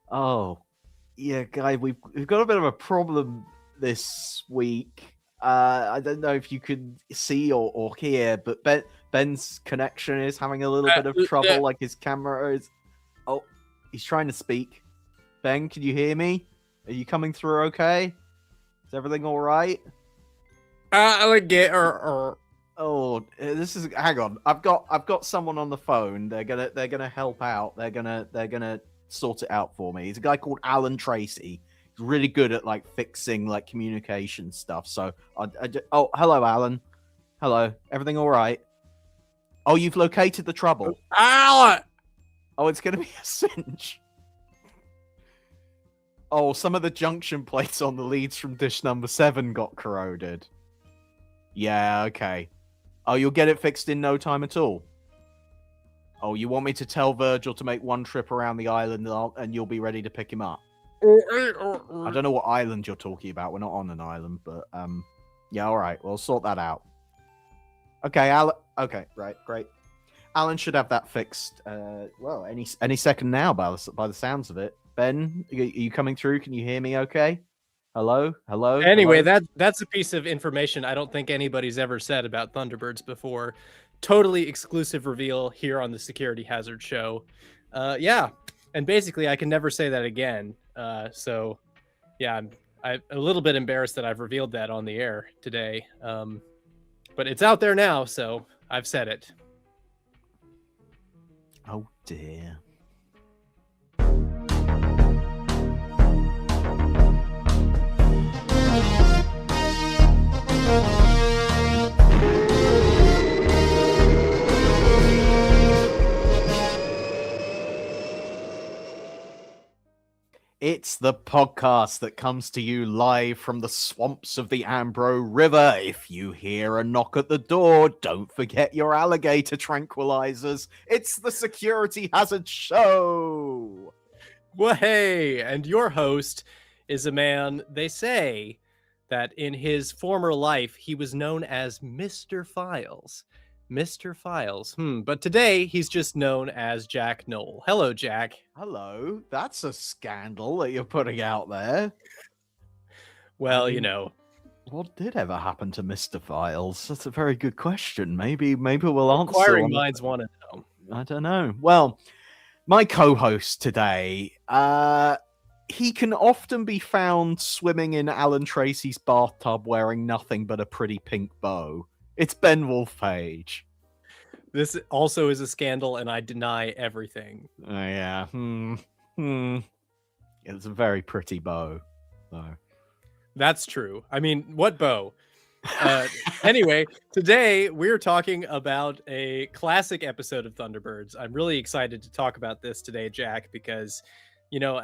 Oh, yeah, guy, we've got a bit of a problem this week. I don't know if you can see or hear, but Ben's connection is having a little bit of trouble. Like his camera is. Oh, he's trying to speak. Ben, can you hear me? Are you coming through okay? Is everything all right? Alligator. Oh, this is. Hang on, I've got someone on the phone. They're gonna help out. They're gonna sort it out for me. He's a guy called Alan Tracy. He's really good at like fixing like communication stuff. So oh, hello, Alan. Hello, everything all right? Oh, you've located the trouble. Alan! Oh, it's gonna be a cinch. Oh, some of the junction plates on the leads from dish number 7 got corroded. Yeah, okay. Oh, you'll get it fixed in no time at all? Oh, you want me to tell Virgil to make one trip around the island and you'll be ready to pick him up? I don't know what island you're talking about. We're not on an island, but yeah, all right. We'll sort that out. Okay, Alan. Okay, right, great. Alan should have that fixed. Well, any second now, by the sounds of it. Ben, are you coming through? Can you hear me? Okay. Hello. Anyway, Hello? that's a piece of information I don't think anybody's ever said about Thunderbirds before. Totally exclusive reveal here on the Security Hazard Show. Yeah, and basically I can never say that again. So yeah, I'm a little bit embarrassed that I've revealed that on the air today. But it's out there now, so I've said it. Oh dear. It's the podcast that comes to you live from the swamps of the Ambro River. If you hear a knock at the door, don't forget your alligator tranquilizers. It's the Security Hazard Show. Well, hey, and your host is a man, they say, that in his former life, he was known as Mr. Files. Mr. Files. But today, he's just known as Jack Knoll. Hello, Jack. Hello. That's a scandal that you're putting out there. Well, you know. What did ever happen to Mr. Files? That's a very good question. Maybe we'll answer. Inquiring minds want to know. I don't know. Well, my co-host today, he can often be found swimming in Alan Tracy's bathtub wearing nothing but a pretty pink bow. It's Ben Wolfpage. This also is a scandal, and I deny everything. Yeah. It's a very pretty bow, though. That's true. I mean, what bow? Anyway, today we're talking about a classic episode of Thunderbirds. I'm really excited to talk about this today, Jack, because, you know,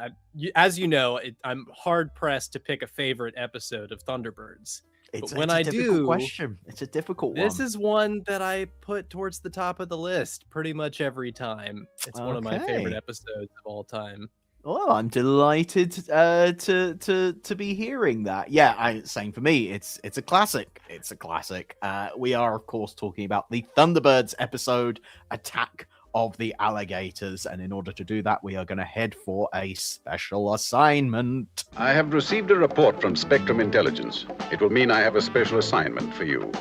as you know, I'm hard pressed to pick a favorite episode of Thunderbirds. It's a difficult question. It's a difficult one. This is one that I put towards the top of the list pretty much every time. It's one of my favorite episodes of all time. Well, I'm delighted to be hearing that. Yeah, same for me. It's a classic. It's a classic. We are, of course, talking about the Thunderbirds episode, Attack of the Alligators. And in order to do that, we are going to head for a special assignment. I have received a report from Spectrum Intelligence. It will mean I have a special assignment for you.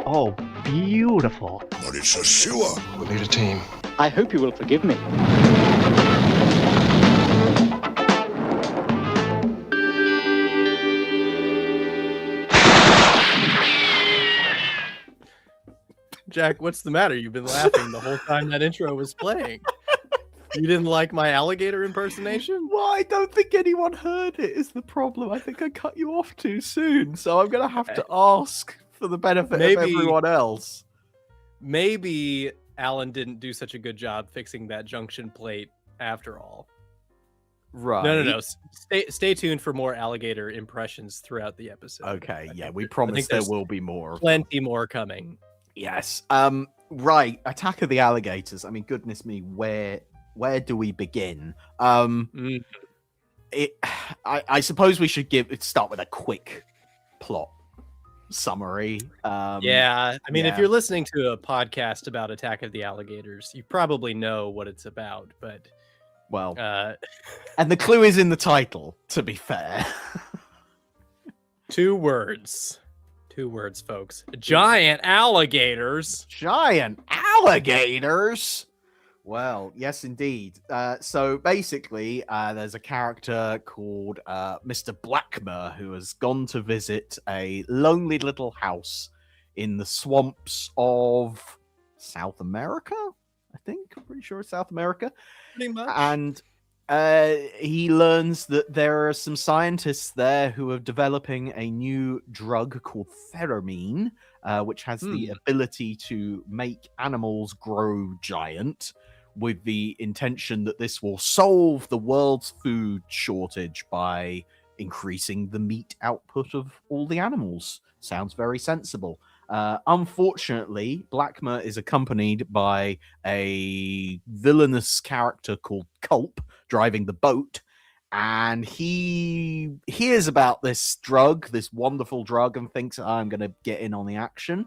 Oh, beautiful. But it's a sewer. We'll need a team. I hope you will forgive me. Jack, what's the matter? You've been laughing the whole time that intro was playing. You didn't like my alligator impersonation? Well, I don't think anyone heard it is the problem. I think I cut you off too soon, so I'm going to have to ask for the benefit of everyone else. Maybe Alan didn't do such a good job fixing that junction plate after all. Right. No. Stay tuned for more alligator impressions throughout the episode. Okay, yeah, we promise there will be more. Plenty more coming. Yes. Right. Attack of the Alligators. I mean, goodness me, where do we begin? I suppose we should start with a quick plot summary. Yeah. I mean, if you're listening to a podcast about Attack of the Alligators, you probably know what it's about, but Well, Uh, and the clue is in the title, to be fair. 2 words. 2 words, folks. Giant alligators. Giant alligators? Well, yes, indeed. So basically, there's a character called Mr. Blackmer who has gone to visit a lonely little house in the swamps of South America, I think. I'm pretty sure it's South America. Pretty much. And he learns that there are some scientists there who are developing a new drug called theramine, which has the ability to make animals grow giant, with the intention that this will solve the world's food shortage by increasing the meat output of all the animals. Sounds very sensible. Unfortunately, Blackmer is accompanied by a villainous character called Culp driving the boat, and he hears about this drug, this wonderful drug, and thinks, I'm going to get in on the action,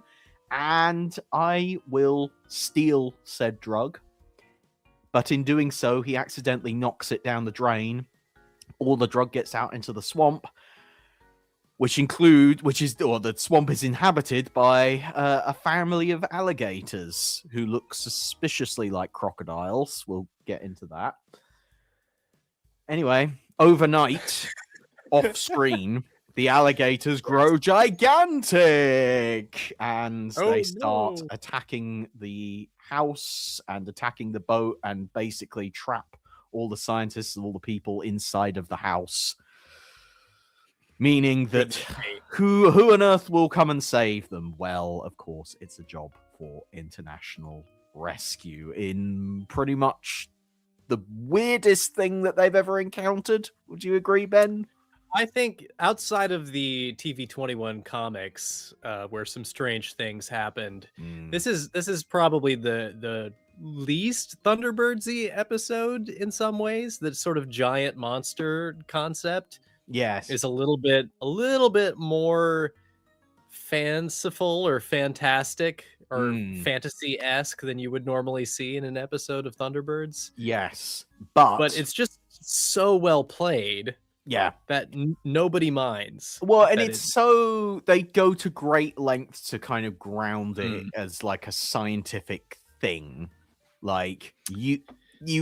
and I will steal said drug. But in doing so, he accidentally knocks it down the drain. All the drug gets out into the swamp, the swamp is inhabited by a family of alligators who look suspiciously like crocodiles. We'll get into that. Anyway, overnight, off screen, the alligators grow gigantic, and they start attacking the house and attacking the boat, and basically trap all the scientists and all the people inside of the house. Meaning that who on earth will come and save them? Well, of course, it's a job for international rescue in pretty much the weirdest thing that they've ever encountered. Would you agree, Ben? I think outside of the TV21 comics, where some strange things happened, this is probably the least Thunderbirdsy episode in some ways. That sort of giant monster concept, yes, is a little bit more fanciful or fantastic or fantasy-esque than you would normally see in an episode of Thunderbirds. Yes, but it's just so well played. Yeah, that nobody minds. Well, and it's so they go to great lengths to kind of ground it as like a scientific thing. Like you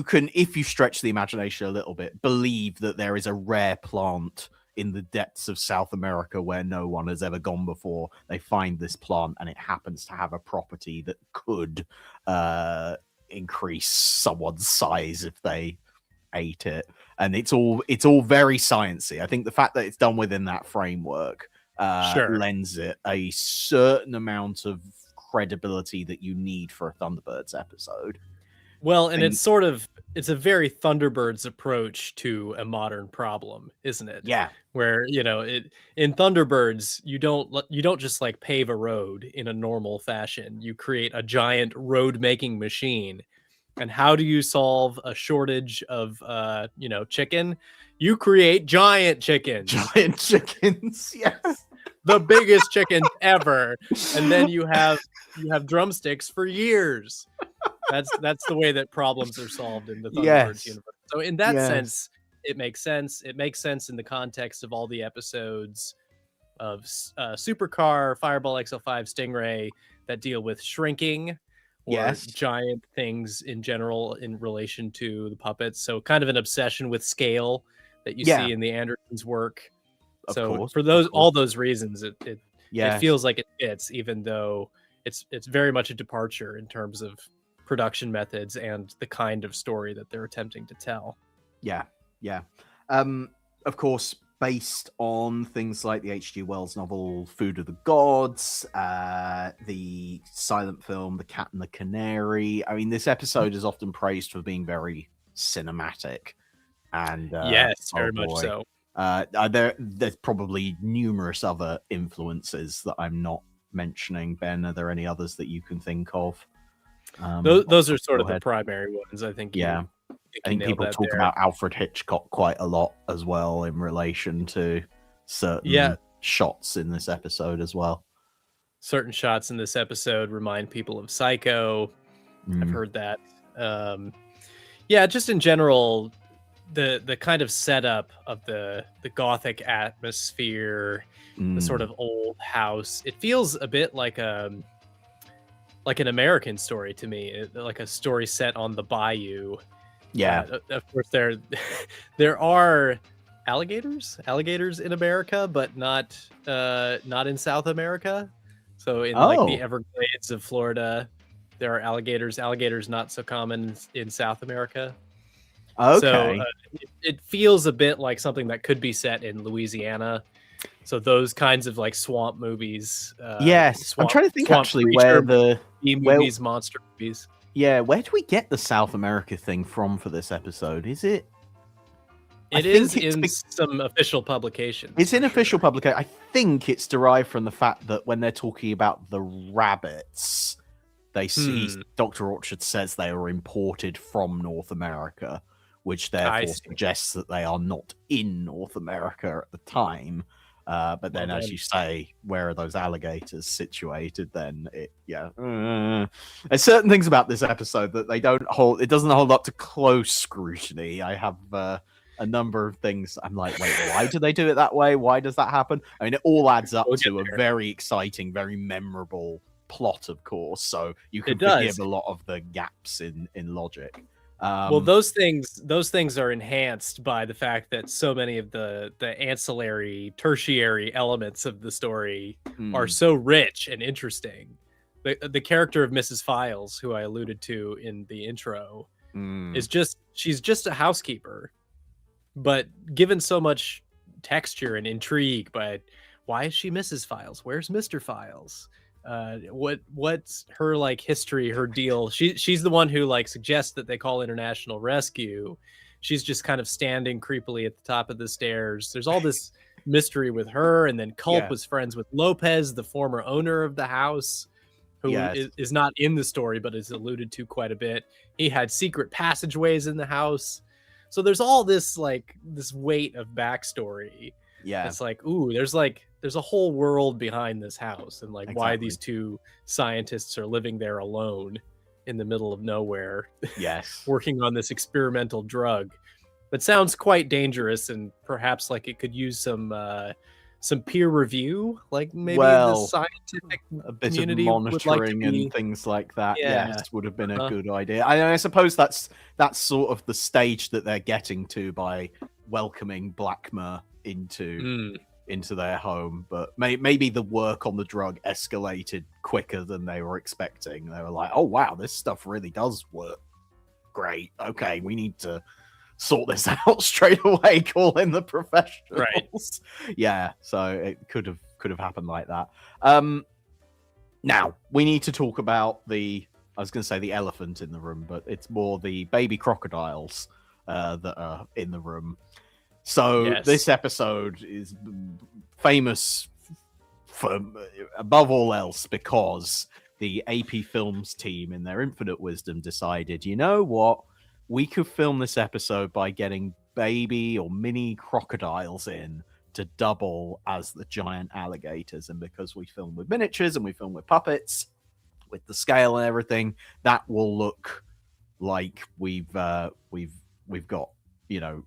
can, if you stretch the imagination a little bit, believe that there is a rare plant in the depths of South America where no one has ever gone before. They find this plant and it happens to have a property that could increase someone's size if they ate it. And it's all very sciencey. I think the fact that it's done within that framework lends it a certain amount of credibility that you need for a Thunderbirds episode. Well, and it's a very Thunderbirds approach to a modern problem, isn't it? Yeah. Where, in Thunderbirds, you don't just like pave a road in a normal fashion. You create a giant road making machine. And how do you solve a shortage of, chicken? You create giant chickens. Giant chickens, yes. The biggest chicken ever. And then you have drumsticks for years. That's the way that problems are solved in the Thunderbirds universe. So in that sense, it makes sense. It makes sense in the context of all the episodes of Supercar, Fireball XL5, Stingray that deal with shrinking. Or giant things in general in relation to the puppets. So kind of an obsession with scale that you see in the Andersons' work. For all those reasons, it feels like it fits, even though it's very much a departure in terms of production methods and the kind of story that they're attempting to tell. Yeah. Of course, based on things like the H.G. Wells novel Food of the Gods, the silent film The Cat and the Canary. I mean, this episode is often praised for being very cinematic. And yes, very much so. There's probably numerous other influences that I'm not mentioning. Ben, are there any others that you can think of? Those are sort of the primary ones, I think. Yeah. I think people talk about Alfred Hitchcock quite a lot as well in relation to certain shots in this episode as well. Certain shots in this episode remind people of Psycho. I've heard that. Yeah, just in general, the kind of setup of the gothic atmosphere, the sort of old house, it feels a bit like an American story to me, like a story set on the bayou. Yeah. Of course, there are alligators in America, but not in South America. So in like the Everglades of Florida, there are alligators. Alligators not so common in South America. Okay. So it feels a bit like something that could be set in Louisiana. So those kinds of like swamp movies. Yes, I'm trying to think actually where the movies, monster movies. Yeah, where do we get the South America thing from for this episode? Is it? It is in some official publications. It's in official publication. I think it's derived from the fact that when they're talking about the rabbits, they see Dr. Orchard says they are imported from North America, which therefore suggests that they are not in North America at the time. But then, as you say, where are those alligators situated? Then there's certain things about this episode that they don't hold. It doesn't hold up to close scrutiny. I have a number of things. I'm like, wait, why do they do it that way? Why does that happen? I mean, it all adds up to a very exciting, very memorable plot, of course. So you can forgive a lot of the gaps in logic. Well, those things are enhanced by the fact that so many of the ancillary, tertiary elements of the story are so rich and interesting. The character of Mrs. Files, who I alluded to in the intro, she's just a housekeeper, but given so much texture and intrigue. But why is she Mrs. Files? Where's Mr. Files? What's her like history, her deal? She's the one who like suggests that they call international rescue. She's just kind of standing creepily at the top of the stairs. There's all this mystery with her, and then Culp was friends with Lopez, the former owner of the house, who is not in the story but is alluded to quite a bit. He had secret passageways in the house. So there's all this like this weight of backstory. Yeah, it's like, ooh, there's a whole world behind this house, and like why these two scientists are living there alone in the middle of nowhere. Yes, working on this experimental drug that sounds quite dangerous, and perhaps like it could use some peer review, like maybe the scientific a bit community of monitoring and things like that. Yes, would have been a good idea. I suppose that's sort of the stage that they're getting to by welcoming Blackmer into their home. But maybe the work on the drug escalated quicker than they were expecting. They were like, oh wow, this stuff really does work great. Okay, we need to sort this out straight away, call in the professionals. Right. Yeah, so it could have happened like that. Now we need to talk about I was going to say the elephant in the room, but it's more the baby crocodiles that are in the room. So this episode is famous for above all else because the AP Films team, in their infinite wisdom, decided, you know what? We could film this episode by getting baby or mini crocodiles in to double as the giant alligators. And because we film with miniatures and we film with puppets, with the scale and everything, that will look like we've got,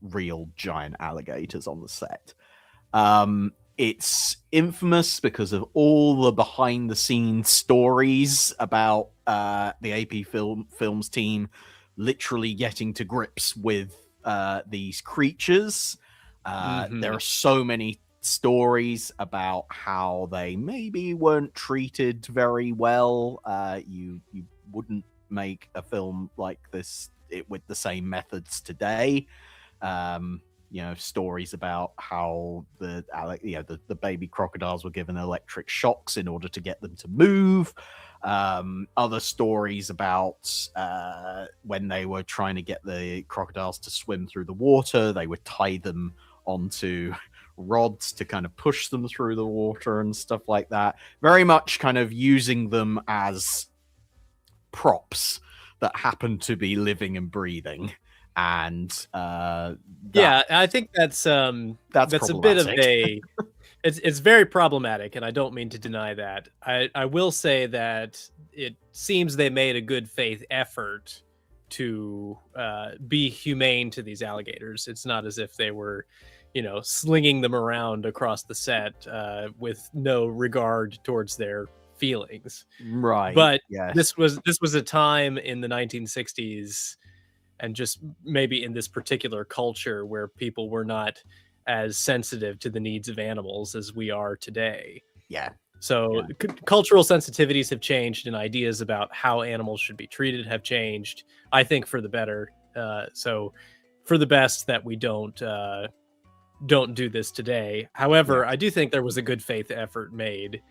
real giant alligators on the set. It's infamous because of all the behind the scenes stories about the AP Films team literally getting to grips with these creatures. There are so many stories about how they maybe weren't treated very well. You wouldn't make a film like this with the same methods today. Stories about how the baby crocodiles were given electric shocks in order to get them to move. Other stories about when they were trying to get the crocodiles to swim through the water, they would tie them onto rods to kind of push them through the water and stuff like that. Very much kind of using them as props that happen to be living and breathing. And I think that's a bit of a it's very problematic, and I don't mean to deny that. I will say that it seems they made a good faith effort to be humane to these alligators. It's not as if they were, slinging them around across the set with no regard towards their feelings. Right. But yes. this was a time in the 1960s, and just maybe in this particular culture, where people were not as sensitive to the needs of animals as we are today. Yeah. So cultural sensitivities have changed, and ideas about how animals should be treated have changed, I think, for the better. So for the best that we don't do this today. However, I do think there was a good faith effort made,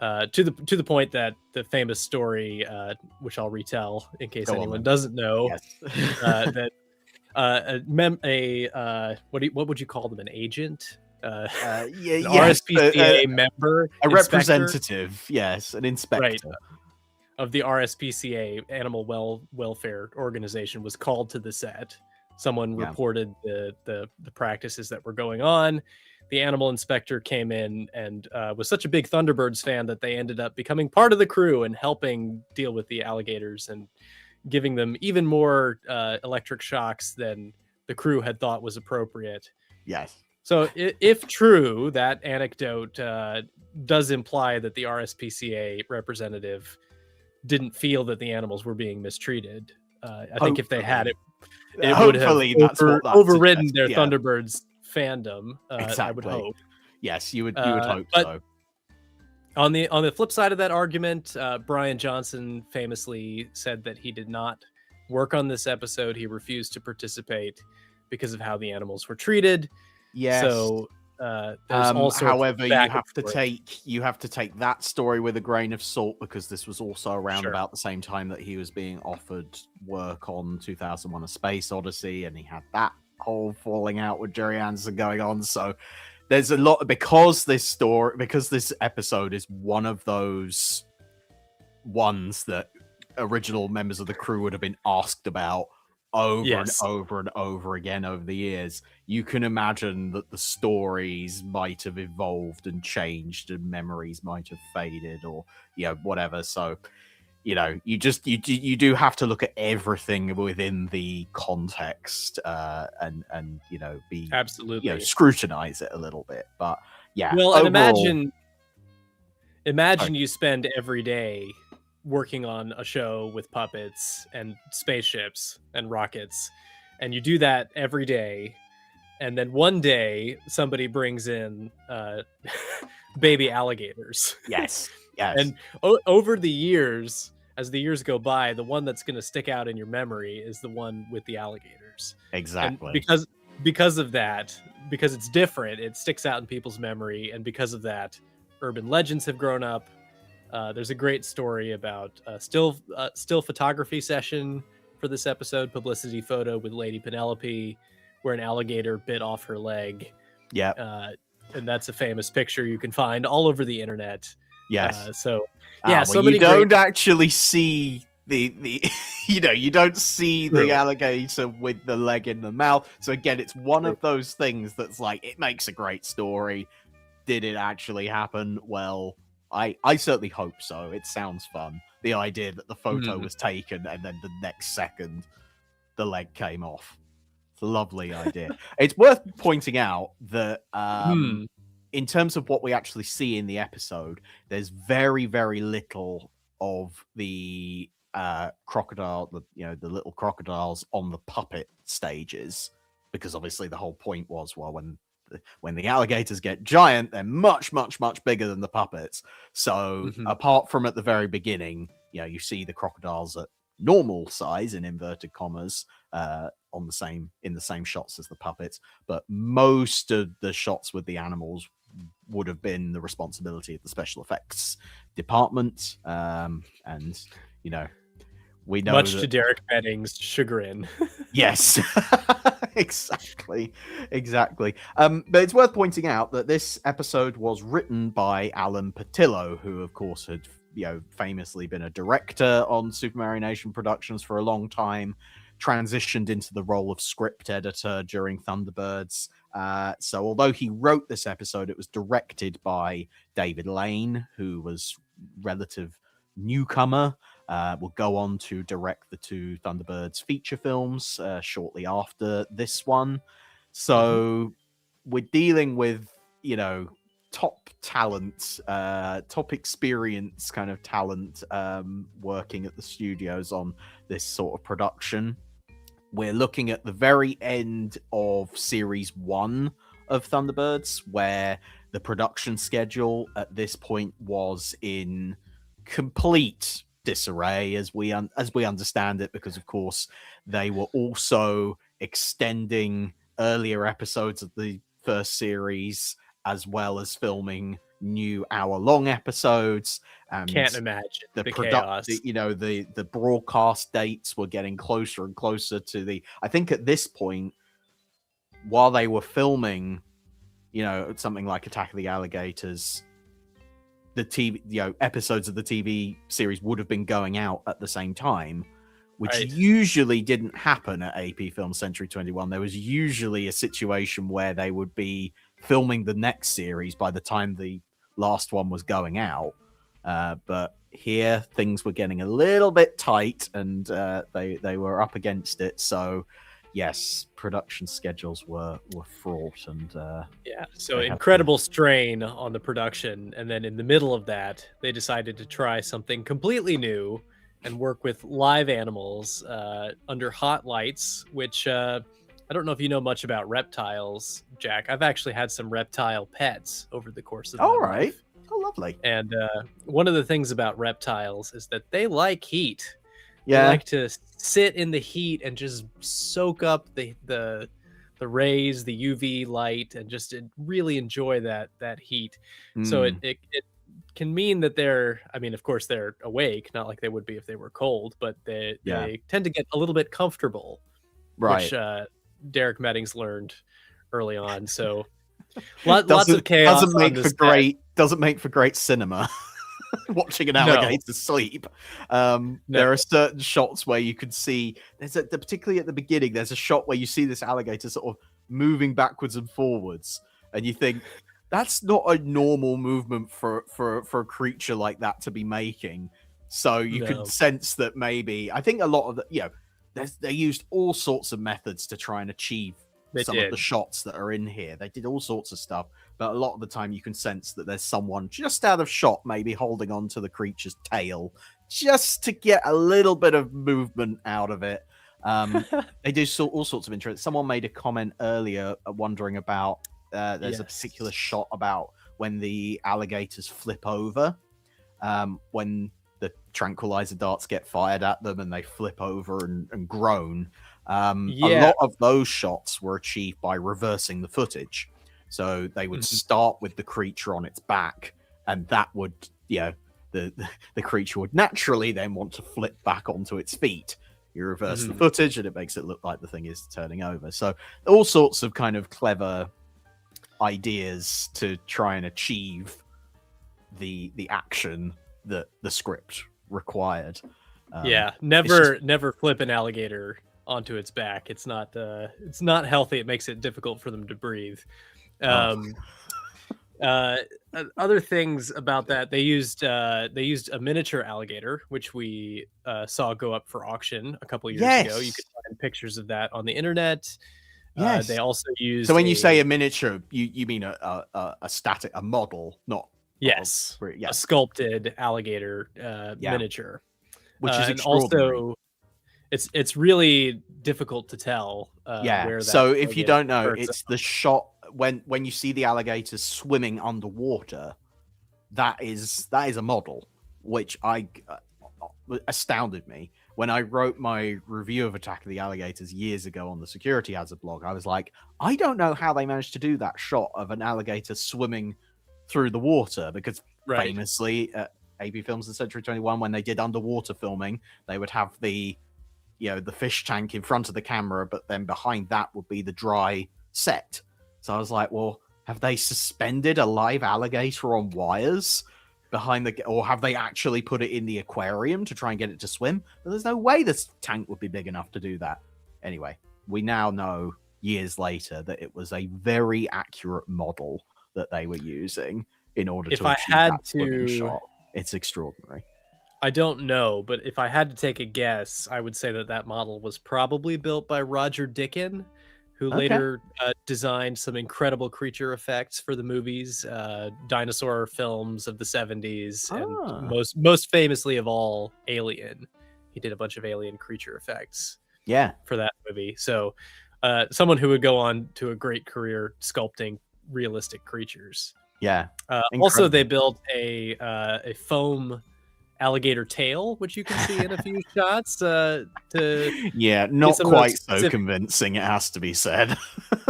to the point that the famous story, which I'll retell in case anyone doesn't know, that what would you call them? An agent? RSPCA member, a inspector? Representative, yes, an inspector, right, of the RSPCA Animal Welfare Organization was called to the set. Someone reported the practices that were going on. The animal inspector came in and was such a big Thunderbirds fan that they ended up becoming part of the crew and helping deal with the alligators and giving them even more electric shocks than the crew had thought was appropriate. Yes. So if true, that anecdote does imply that the RSPCA representative didn't feel that the animals were being mistreated. I think if they had, it would have overridden their Thunderbirds fandom. Exactly. I would hope. Yes, you would hope so. On the flip side of that argument, Brian Johnson famously said that he did not work on this episode. He refused to participate because of how the animals were treated. Yes. So however, you have to take that story with a grain of salt, because this was also around about the same time that he was being offered work on 2001: A Space Odyssey, and he had that whole falling out with Jerry Anderson going on. So there's a lot, because this episode is one of those ones that original members of the crew would have been asked about over and over and over again over the years. You can imagine that the stories might have evolved and changed, and memories might have faded, or whatever. So you do have to look at everything within the context, and be absolutely scrutinize it a little bit. But well, and imagine you spend every day working on a show with puppets and spaceships and rockets, and you do that every day, and then one day somebody brings in baby alligators. Yes. And over the years, as the years go by, the one that's going to stick out in your memory is the one with the alligators. Exactly. And because of that, because it's different, it sticks out in people's memory, and because of that, urban legends have grown up. There's a great story about still photography session for this episode, publicity photo with Lady Penelope, where an alligator bit off her leg. Yeah. And that's a famous picture you can find all over the internet. Yes. So you don't actually see the you don't see the alligator with the leg in the mouth. So again, it's one of those things that's like, it makes a great story. Did it actually happen? Well, I certainly hope so. It sounds fun. The idea that the photo was taken and then the next second the leg came off. It's a lovely idea. It's worth pointing out that in terms of what we actually see in the episode, there's very, very little of the crocodile, the little crocodiles on the puppet stages, because obviously the whole point was, well, when the alligators get giant, they're much, much, much bigger than the puppets. So apart from at the very beginning, you see the crocodiles at normal size, in inverted commas, in the same shots as the puppets. But most of the shots with the animals would have been the responsibility of the special effects department. And we know much to Derek Bedding's chagrin. Yes. Exactly. But it's worth pointing out that this episode was written by Alan Patillo, who of course had famously been a director on Super Mario Nation Productions for a long time, transitioned into the role of script editor during Thunderbirds. So although he wrote this episode, it was directed by David Lane, who was relative newcomer. will go on to direct the 2 Thunderbirds feature films shortly after this one. So we're dealing with, top talent, top experience kind of talent working at the studios on this sort of production. We're looking at the very end of series 1 of Thunderbirds, where the production schedule at this point was in complete disarray, as we understand it, because of course they were also extending earlier episodes of the first series, as well as filming new hour-long episodes. And Can't imagine the chaos. The broadcast dates were getting closer and closer to the. I think at this point, while they were filming, something like Attack of the Alligators, the TV, episodes of the TV series would have been going out at the same time, which usually didn't happen at AP Film Century 21. There was usually a situation where they would be filming the next series by the time the last one was going out. But here things were getting a little bit tight, and they were up against it. So yes, production schedules were fraught, and so incredible strain on the production. And then in the middle of that, they decided to try something completely new and work with live animals under hot lights, which I don't know if you know much about reptiles, Jack. I've actually had some reptile pets over the course of my life. Oh, lovely. And one of the things about reptiles is that they like heat. Yeah. They like to sit in the heat and just soak up the rays, the UV light, and just really enjoy that heat. So it can mean that they're, of course they're awake, not like they would be if they were cold, but they tend to get a little bit comfortable, right? Which Derek Meddings learned early on. So lots of chaos. Doesn't make for great cinema. Watching an alligator sleep. There are certain shots where you can see particularly at the beginning, there's a shot where you see this alligator sort of moving backwards and forwards, and you think that's not a normal movement for a creature like that to be making. So you can sense that maybe, I think a lot of the, they used all sorts of methods to try and achieve of the shots that are in here. They did all sorts of stuff, but a lot of the time you can sense that there's someone just out of shot, maybe holding on to the creature's tail just to get a little bit of movement out of it. They do all sorts of interest. Someone made a comment earlier wondering about there's a particular shot about when the alligators flip over, when the tranquilizer darts get fired at them and they flip over and groan. A lot of those shots were achieved by reversing the footage. So they would start with the creature on its back, and that would, the creature would naturally then want to flip back onto its feet. You reverse the footage, and it makes it look like the thing is turning over. So all sorts of kind of clever ideas to try and achieve the action that the script required. Never flip an alligator onto its back. It's not healthy. It makes it difficult for them to breathe. Other things about that, they used a miniature alligator, which we saw go up for auction a couple years ago. You could find pictures of that on the internet. They also used. So when you say a miniature, you mean a static, a model, not a sculpted alligator miniature, which is extraordinary. Also, it's really difficult to tell. Where that so if you don't know, it's the shot when you see the alligators swimming underwater. That is a model, which astounded me when I wrote my review of Attack of the Alligators years ago on the Security Hazard blog. I was like, I don't know how they managed to do that shot of an alligator swimming through the water, because famously at AB Films in Century 21, when they did underwater filming, they would have the fish tank in front of the camera, but then behind that would be the dry set. So I was like, well, have they suspended a live alligator on wires behind or have they actually put it in the aquarium to try and get it to swim? But there's no way this tank would be big enough to do that. Anyway, we now know years later that it was a very accurate model that they were using in order to achieve that swimming shot. It's extraordinary. I don't know, but if I had to take a guess, I would say that model was probably built by Roger Dickon, who Okay. later designed some incredible creature effects for the movies, dinosaur films of the 70s, and Ah. most famously of all, Alien. He did a bunch of Alien creature effects Yeah. for that movie. So someone who would go on to a great career sculpting realistic creatures. Yeah. Also, they Incredible. built a foam alligator tail, which you can see in a few shots. To Yeah, get not some of those quite so specific convincing, it has to be said.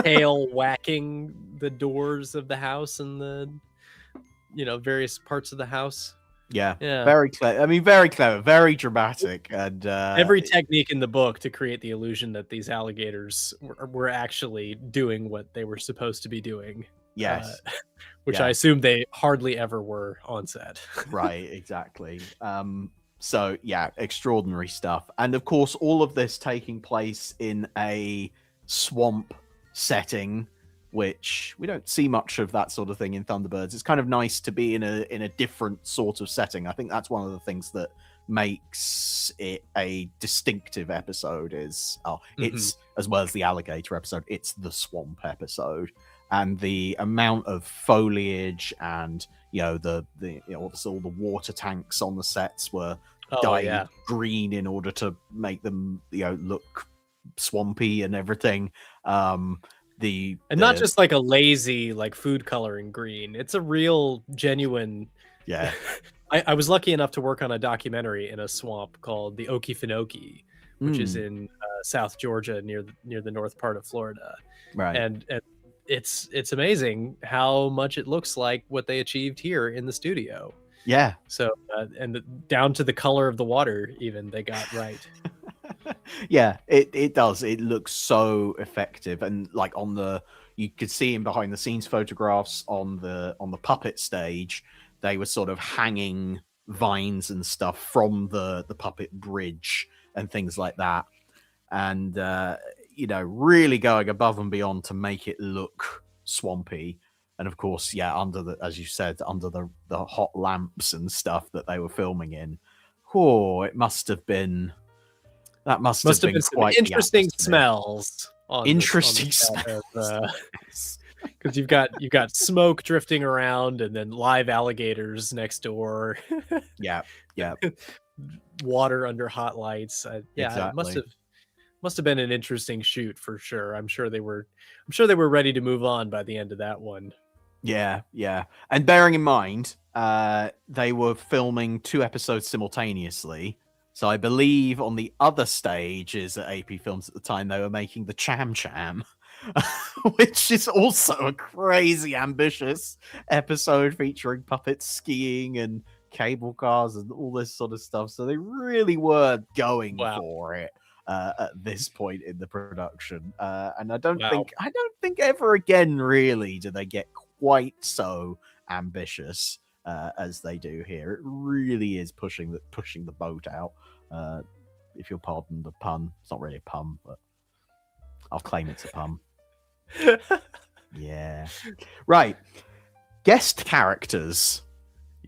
tail whacking the doors of the house and the various parts of the house. Yeah, Yeah, very clever. I mean, very clever, very dramatic, and every technique in the book to create the illusion that these alligators were actually doing what they were supposed to be doing. yes, Which yeah. I assume they hardly ever were on set. Right, exactly. So yeah, extraordinary stuff. And of course, all of this taking place in a swamp setting, which we don't see much of that sort of thing in Thunderbirds. It's kind of nice to be in a different sort of setting. I think that's one of the things that makes it a distinctive episode is it's as well as the alligator episode, it's the swamp episode. And the amount of foliage and all the water tanks on the sets were dyed green in order to make them look swampy and everything. Not just like a lazy like food coloring green. It's a real genuine. Yeah. I was lucky enough to work on a documentary in a swamp called the Okefenokee, which is in South Georgia near the north part of Florida. Right. And it's amazing how much it looks like what they achieved here in the studio. Yeah. So down to the color of the water, even they got right. Yeah, it does. It looks so effective, and like you could see in behind the scenes photographs on the puppet stage, they were sort of hanging vines and stuff from the puppet bridge and things like that, and really going above and beyond to make it look swampy. And of course, as you said, under the hot lamps and stuff that they were filming in. It must have been been quite some interesting smells. Interesting smells. Because you've got smoke drifting around, and then live alligators next door. Yeah. Water under hot lights. Exactly. It must have been an interesting shoot for sure. I'm sure they were ready to move on by the end of that one. Yeah. And bearing in mind, they were filming 2 episodes simultaneously. So I believe on the other stages at AP Films at the time, they were making the Cham Cham, which is also a crazy ambitious episode featuring puppets skiing and cable cars and all this sort of stuff. So they really were going for it at this point in the production. And I don't think ever again really do they get quite so ambitious as they do here. It really is pushing the boat out. If you'll pardon the pun, it's not really a pun, but I'll claim it's a pun. Yeah, right. Guest characters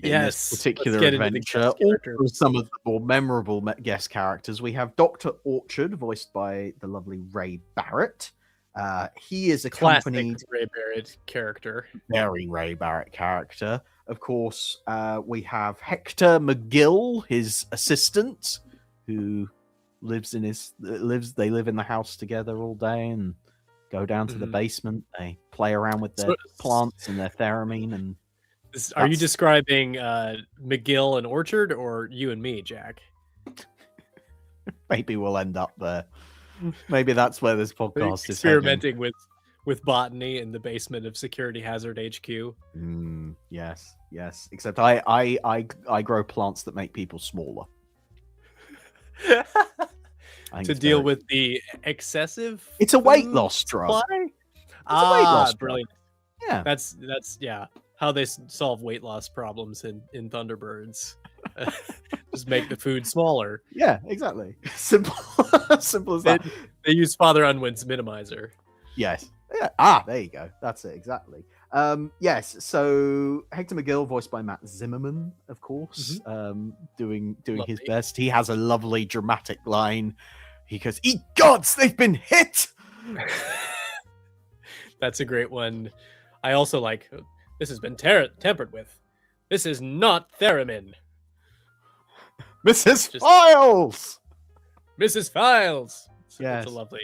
in this particular adventure. Also, some of the more memorable guest characters. We have Dr. Orchard, voiced by the lovely Ray Barrett. He is accompanied classic Ray Barrett character. Very Ray Barrett character. Of course, we have Hector McGill, his assistant, who they live in the house together all day and go down to the basement. They play around with their plants and their theramine. And are you describing McGill and Orchard, or you and me, Jack? Maybe we'll end up there. Maybe that's where this podcast is experimenting with botany in the basement of Security Hazard HQ. Yes. Except I grow plants that make people smaller. To deal with the excessive. It's a weight loss drug. Brilliant. Yeah, that's how they solve weight loss problems in Thunderbirds. Just make the food smaller. Yeah, exactly. Simple as that. They use Father Unwin's minimizer. Yes. Yeah. There you go. That's it exactly. Yes, so Hector McGill, voiced by Matt Zimmerman, of course, doing his Lovely. best. He has a lovely dramatic line. He goes, "Eat gods, they've been hit!" That's a great one. I also like, this has been tempered with. This is not theremin. Mrs. Just- Files! Mrs. Files. Yes. It's a lovely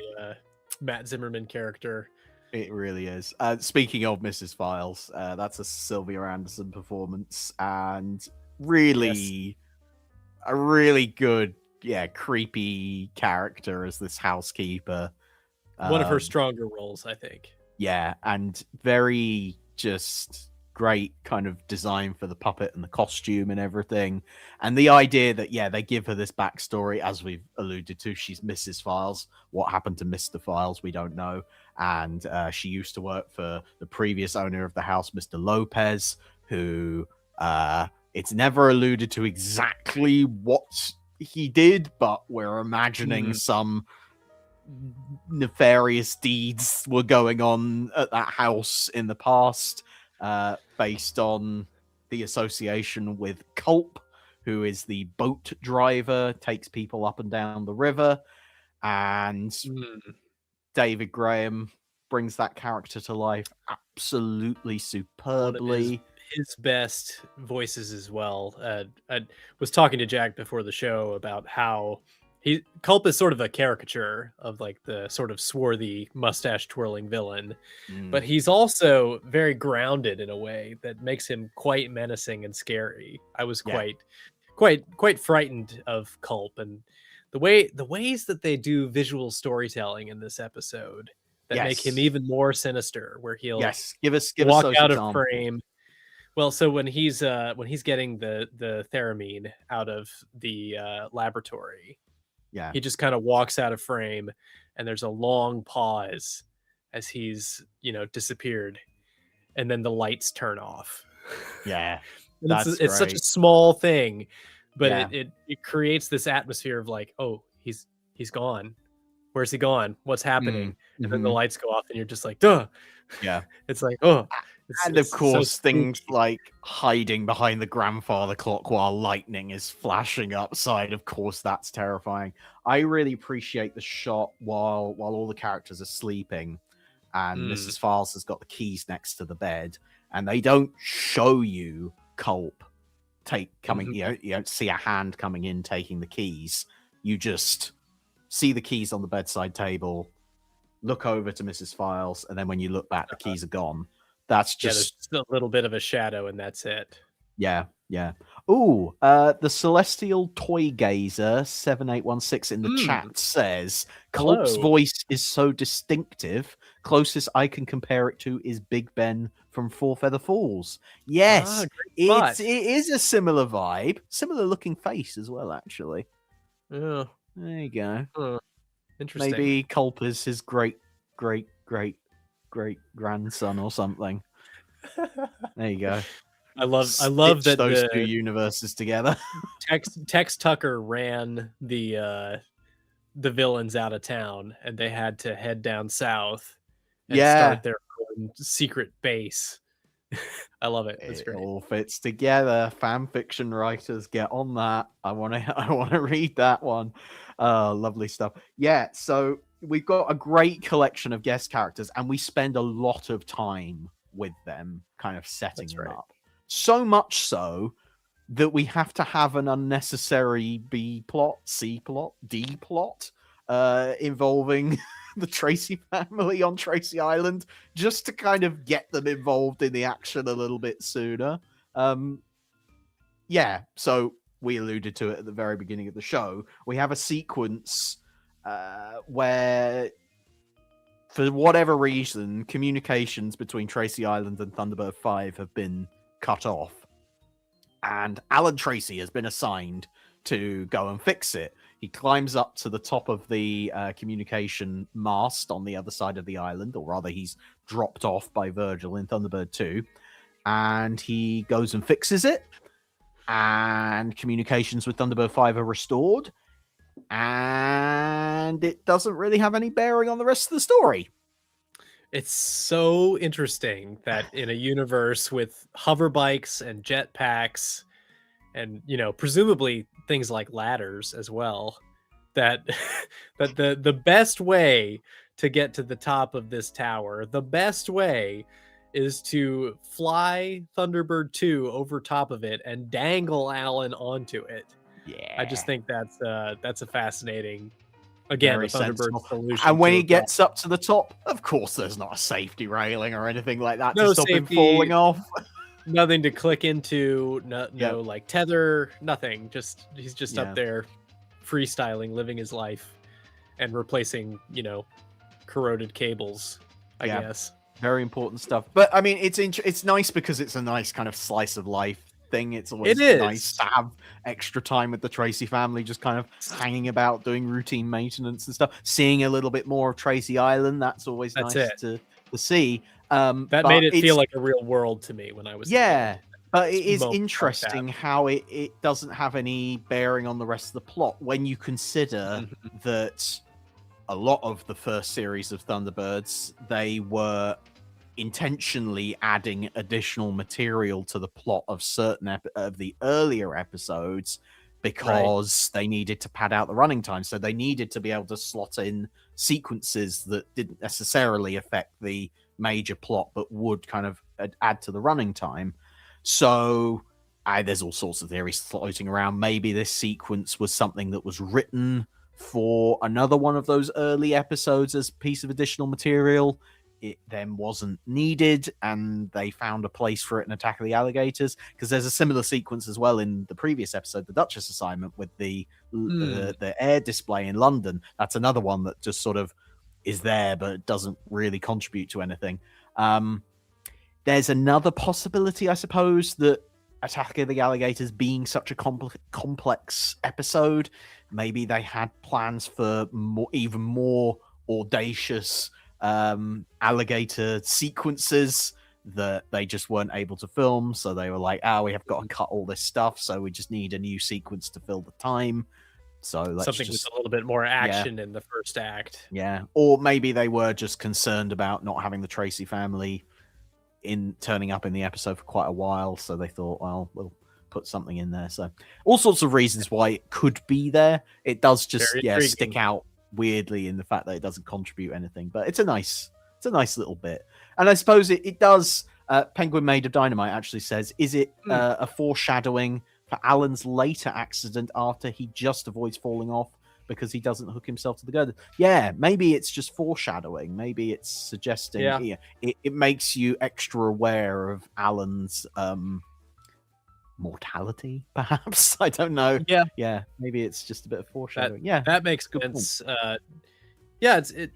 Matt Zimmerman character. It really is. Speaking of Mrs. Files, that's a Sylvia Anderson performance, and really a really good, creepy character as this housekeeper. One of her stronger roles, I think. Yeah, and very just great kind of design for the puppet and the costume and everything. And the idea that, they give her this backstory, as we've alluded to, she's Mrs. Files. What happened to Mr. Files, we don't know. And she used to work for the previous owner of the house, Mr. Lopez, who it's never alluded to exactly what he did, but we're imagining some nefarious deeds were going on at that house in the past, based on the association with Culp, who is the boat driver, takes people up and down the river, and David Graham brings that character to life absolutely superbly. His best voices as well. I was talking to Jack before the show about how Culp is sort of a caricature of like the sort of swarthy mustache twirling villain, but he's also very grounded in a way that makes him quite menacing and scary. I was quite frightened of Culp, and the ways that they do visual storytelling in this episode that make him even more sinister, where he'll give us walk those out of examples. frame. Well, so when he's getting the theramine out of the laboratory, he just kind of walks out of frame, and there's a long pause as he's disappeared, and then the lights turn off. It's such a small thing, but it creates this atmosphere of like, oh, he's gone. Where's he gone? What's happening? And then the lights go off, and you're just like, duh. Yeah. It's like, oh. And of course, things like hiding behind the grandfather clock while lightning is flashing upside. Of course, that's terrifying. I really appreciate the shot while all the characters are sleeping, and Mrs. Files has got the keys next to the bed, and they don't show you Culp coming. You don't see a hand coming in taking the keys. You just see the keys on the bedside table, look over to Mrs. Files, and then when you look back, the keys are gone. That's just a little bit of a shadow, and that's it. Yeah. Ooh, the Celestial Toy Gazer 7816 in the chat says Culp's voice is so distinctive. Closest I can compare it to is Big Ben from Four Feather Falls. Yes, it is a similar vibe, similar looking face as well. Actually, there you go. Interesting. Maybe Culp is his great grandson or something. There you go. I love that those two universes together. Tex Tucker ran the villains out of town, and they had to head down south and start their own secret base. I love it. It's great. It all fits together. Fan fiction writers, get on that. I want to read that one. Lovely stuff. Yeah, so we've got a great collection of guest characters, and we spend a lot of time with them, kind of setting them up. So much so that we have to have an unnecessary B plot, C plot, D plot involving the Tracy family on Tracy Island, just to kind of get them involved in the action a little bit sooner. So we alluded to it at the very beginning of the show. We have a sequence where, for whatever reason, communications between Tracy Island and Thunderbird 5 have been cut off, and Alan Tracy has been assigned to go and fix it. He climbs up to the top of the communication mast on the other side of the island, or rather he's dropped off by Virgil in Thunderbird 2, and he goes and fixes it, and communications with Thunderbird 5 are restored, and it doesn't really have any bearing on the rest of the story. It's so interesting that in a universe with hover bikes and jetpacks and, presumably things like ladders as well, that that the best way to get to the top of this tower, the best way is to fly Thunderbird 2 over top of it and dangle Alan onto it. Yeah. I just think that's a fascinating, again, Very the Thunderbird sensible. solution. And when to he a gets up to the top, of course there's not a safety railing or anything like that No to stop him safety. falling off. Nothing to click into, no Yep. like tether, nothing. Just he's just Yeah. up there freestyling, living his life, and replacing, corroded cables, I Yeah. guess. Very important stuff. But I mean, it's nice because it's a nice kind of slice of life thing. It's always It nice is. to have extra time with the Tracy family, just kind of hanging about, doing routine maintenance and stuff. Seeing a little bit more of Tracy Island. That's always That's nice it. to see. That but made it feel it's- like a real world to me when I was a yeah. kid. But it is moments like that. interesting how it doesn't have any bearing on the rest of the plot when you consider Mhm. that a lot of the first series of Thunderbirds, they were intentionally adding additional material to the plot of certain of the earlier episodes because they needed to pad out the running time. So they needed to be able to slot in sequences that didn't necessarily affect the major plot, but would kind of add to the running time. So there's all sorts of theories floating around. Maybe this sequence was something that was written for another one of those early episodes as a piece of additional material. It then wasn't needed, and they found a place for it in Attack of the Alligators, because there's a similar sequence as well in the previous episode, the Duchess assignment, with the air display in London. That's another one that just sort of is there, but it doesn't really contribute to anything. There's another possibility, I suppose, that Attack of the Alligators being such a complex episode, maybe they had plans for even more audacious alligator sequences that they just weren't able to film. So they were like, we have got to cut all this stuff, so we just need a new sequence to fill the time. So let's Something just with a little bit more action in the first act. Yeah. Or maybe they were just concerned about not having the Tracy family turning up in the episode for quite a while, so they thought, well, we'll put something in there. So all sorts of reasons why it could be there. It does just stick out weirdly in the fact that it doesn't contribute anything, but it's a nice little bit. And I suppose it does. Penguin Made of Dynamite actually says, is it a foreshadowing for Alan's later accident after he just avoids falling off because he doesn't hook himself to the girder? Yeah, maybe it's just foreshadowing. Maybe it's suggesting it makes you extra aware of Alan's mortality, perhaps. I don't know. Yeah, maybe it's just a bit of foreshadowing. That makes sense.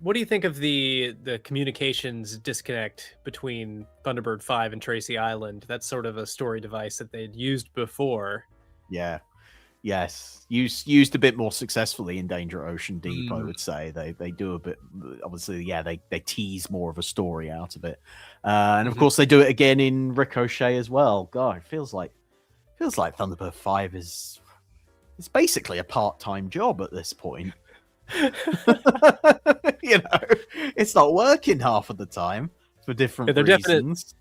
What do you think of the communications disconnect between Thunderbird 5 and Tracy Island? That's sort of a story device that they'd used before. Yes, used a bit more successfully in Danger Ocean Deep. I would say they do a bit. Obviously, they tease more of a story out of it, and of course they do it again in Ricochet as well. God, it feels like Thunderbird 5 is basically a part-time job at this point. It's not working half of the time for different reasons.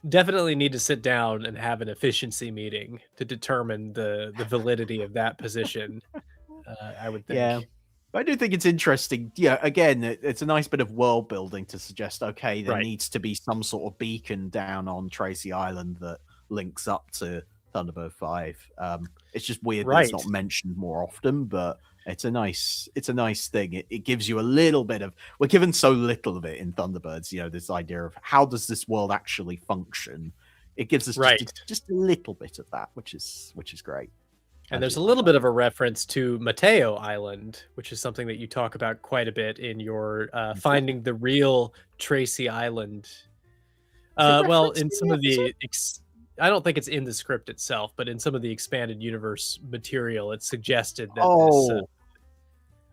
Definitely need to sit down and have an efficiency meeting to determine the validity of that position. I would think. Yeah, but I do think it's interesting. Yeah, again, it's a nice bit of world building to suggest, okay, there needs to be some sort of beacon down on Tracy Island that links up to Thunderbird 5. It's just weird that it's not mentioned more often, but it's a nice thing. It gives you a little bit of, we're given so little of it in Thunderbirds, this idea of how does this world actually function. It gives us just a little bit of that, which is great. And there's a little bit of a reference to Mateo Island, which is something that you talk about quite a bit in your Finding the Real Tracy Island. Well, in some of the I don't think it's in the script itself, but in some of the expanded universe material, it's suggested that this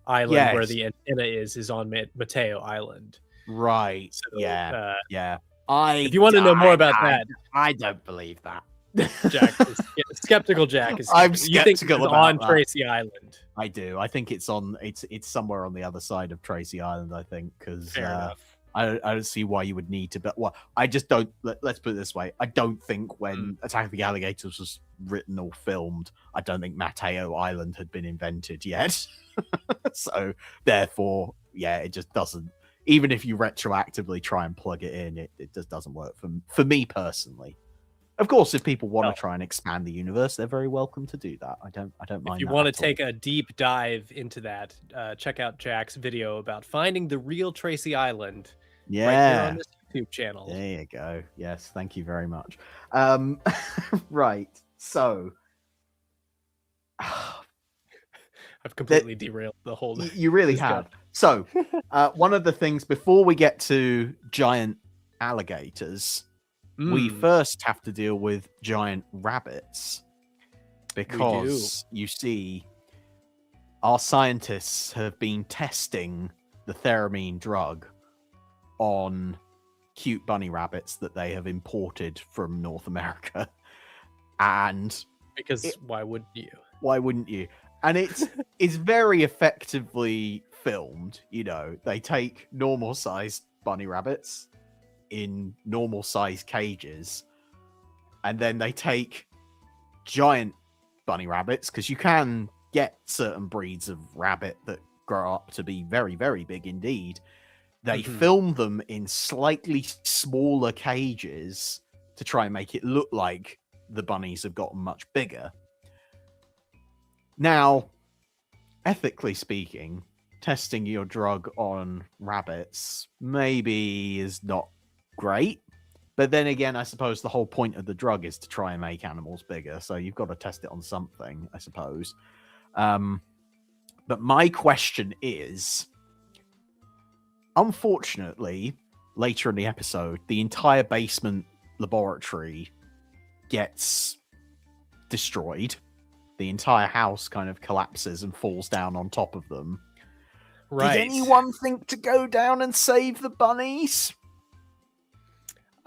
island where the antenna is on Mateo Island. Right. So, yeah. If you want to know more about that, I don't believe that. Skeptical Jack is. I'm skeptical about on that. Tracy Island. I do. I think it's somewhere on the other side of Tracy Island. I think because I don't see why you would need to, but well, I just don't. Let's put it this way: I don't think when Attack of the Alligators was written or filmed, I don't think Mateo Island had been invented yet. So therefore, yeah, it just doesn't. Even if you retroactively try and plug it in, it just doesn't work for me personally. Of course, if people want to try and expand the universe, they're very welcome to do that. I don't mind. If you want to take a deep dive into that, check out Jack's video about finding the real Tracy Island. Yeah, right here on this YouTube channel. There you go. Yes, thank you very much. Right, so I've completely derailed the whole. You really have. So, one of the things before we get to giant alligators, we first have to deal with giant rabbits, because you see, our scientists have been testing the theramine drug on cute bunny rabbits that they have imported from North America. And because why wouldn't you? Why wouldn't you? And it's very effectively filmed. You know, they take normal sized bunny rabbits in normal sized cages, and then they take giant bunny rabbits, because you can get certain breeds of rabbit that grow up to be very, very big indeed. They film them in slightly smaller cages to try and make it look like the bunnies have gotten much bigger. Now, ethically speaking, testing your drug on rabbits maybe is not great. But then again, I suppose the whole point of the drug is to try and make animals bigger. So you've got to test it on something, I suppose. But my question is, unfortunately, later in the episode, the entire basement laboratory gets destroyed. The entire house kind of collapses and falls down on top of them. Right. Did anyone think to go down and save the bunnies?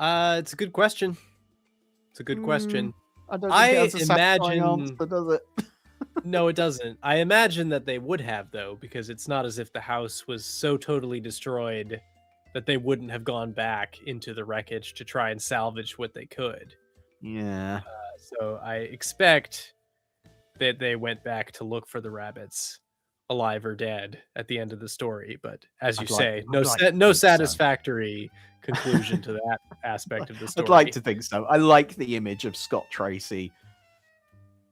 It's a good question. It's a good question. I don't think it has a satisfying answer, does it? No, it doesn't. I imagine that they would have, though, because it's not as if the house was so totally destroyed that they wouldn't have gone back into the wreckage to try and salvage what they could. Yeah. So I expect that they went back to look for the rabbits, alive or dead, at the end of the story. But as you say, no satisfactory conclusion to that aspect of the story. I'd like to think so. I like the image of Scott Tracy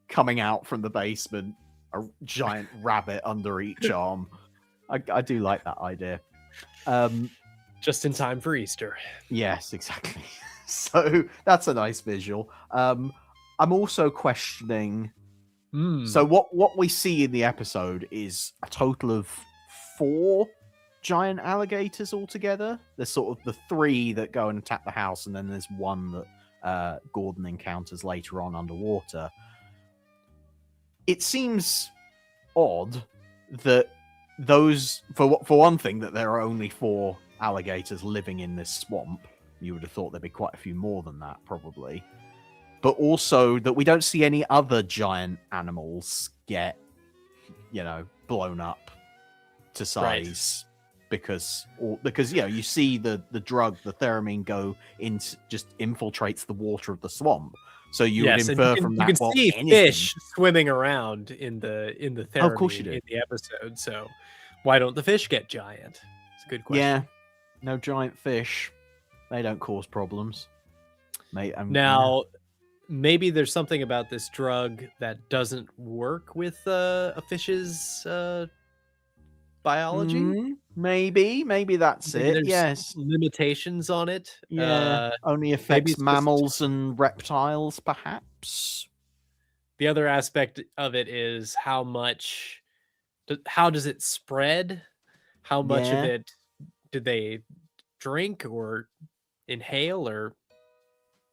coming out from the basement, a giant rabbit under each arm. I do like that idea. Just in time for Easter. Yes, exactly. So that's a nice visual. I'm also questioning. So what we see in the episode is a total of 4 giant alligators altogether. There's sort of the 3 that go and attack the house, and then there's one that Gordon encounters later on underwater. It seems odd that those, for one thing, that there are only 4 alligators living in this swamp. You would have thought there'd be quite a few more than that, probably. But also that we don't see any other giant animals get, blown up to size. Right. Because you see the drug, the theramine, go into, just infiltrates the water of the swamp. So you would infer from that. You can see fish swimming around in the theramine of course you do. In the episode. So why don't the fish get giant? It's a good question. Yeah, no giant fish. They don't cause problems. Now, maybe there's something about this drug that doesn't work with a fish's biology. Maybe that's it. Yes, limitations on it. Yeah, only affects mammals and reptiles, perhaps. The other aspect of it is how does it spread? How much of it did they drink or inhale or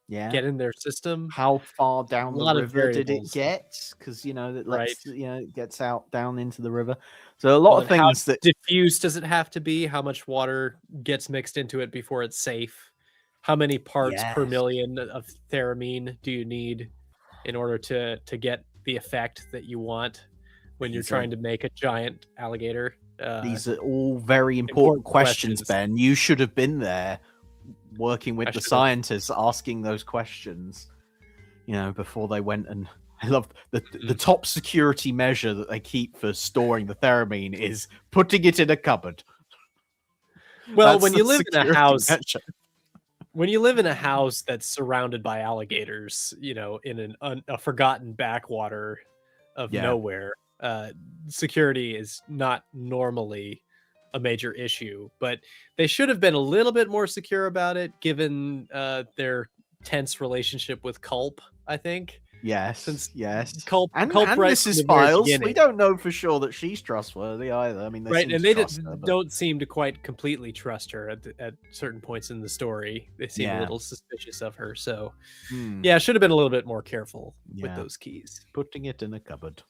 get in their system? How far down the river did it get? Because it gets out down into the river. So a lot of things that diffuse does it have to be? How much water gets mixed into it before it's safe? How many parts per million of theramine do you need in order to get the effect that you want when you're trying to make a giant alligator? These are all very important questions, Ben. You should have been there working with the scientists asking those questions, before they went. And I love the top security measure that they keep for storing the theramine is putting it in a cupboard. Well, when you live in a house, that's surrounded by alligators, in a forgotten backwater of nowhere, security is not normally a major issue, but they should have been a little bit more secure about it given their tense relationship with Culp, I think. Yes. Culp and right Mrs. Files, we don't know for sure that she's trustworthy either. I mean, they don't seem to quite completely trust her at certain points in the story. They seem a little suspicious of her. So, should have been a little bit more careful with those keys. Putting it in a cupboard.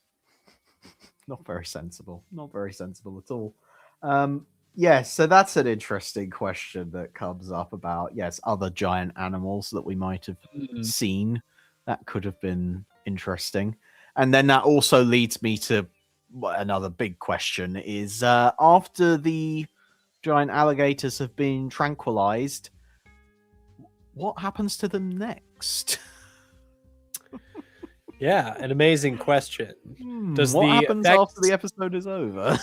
Not very sensible. Not very sensible at all. So that's an interesting question that comes up about, other giant animals that we might have seen. That could have been interesting. And then that also leads me to another big question is, after the giant alligators have been tranquilized, what happens to them next? An amazing question. What happens after the episode is over?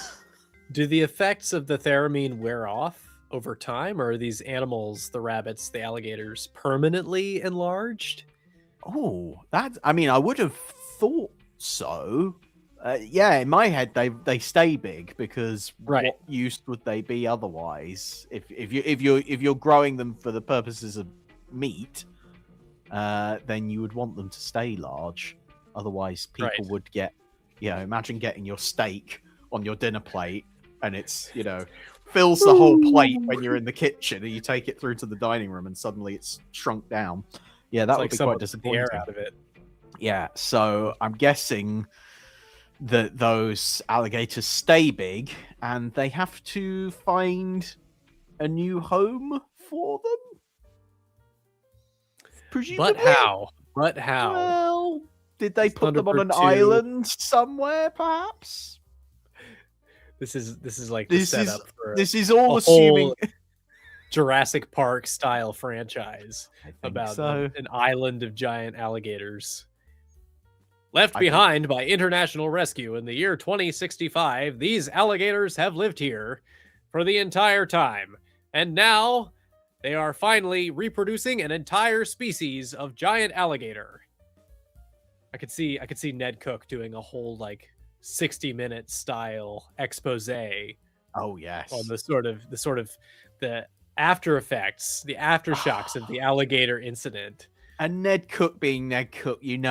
Do the effects of the theramine wear off over time, or are these animals, the rabbits, the alligators, permanently enlarged? Oh, I would have thought so. In my head, they stay big because what use would they be otherwise? If you're growing them for the purposes of meat, then you would want them to stay large. Otherwise, people would get, imagine getting your steak on your dinner plate and it's, fills the whole plate when you're in the kitchen and you take it through to the dining room and suddenly it's shrunk down. Yeah, that would be quite disappointing. Air out of it. Yeah, so I'm guessing that those alligators stay big and they have to find a new home for them. Presumably. But how? Well, did they put them on an island somewhere, perhaps? This is like the setup for this is all assuming Jurassic Park style franchise about an island of giant alligators. Left behind by international rescue in the year 2065, these alligators have lived here for the entire time. And now they are finally reproducing an entire species of giant alligator. I could see Ned Cook doing a whole 60-minute style expose. Oh yes. On the after effects, the aftershocks of the alligator incident. And Ned Cook being Ned Cook, he'd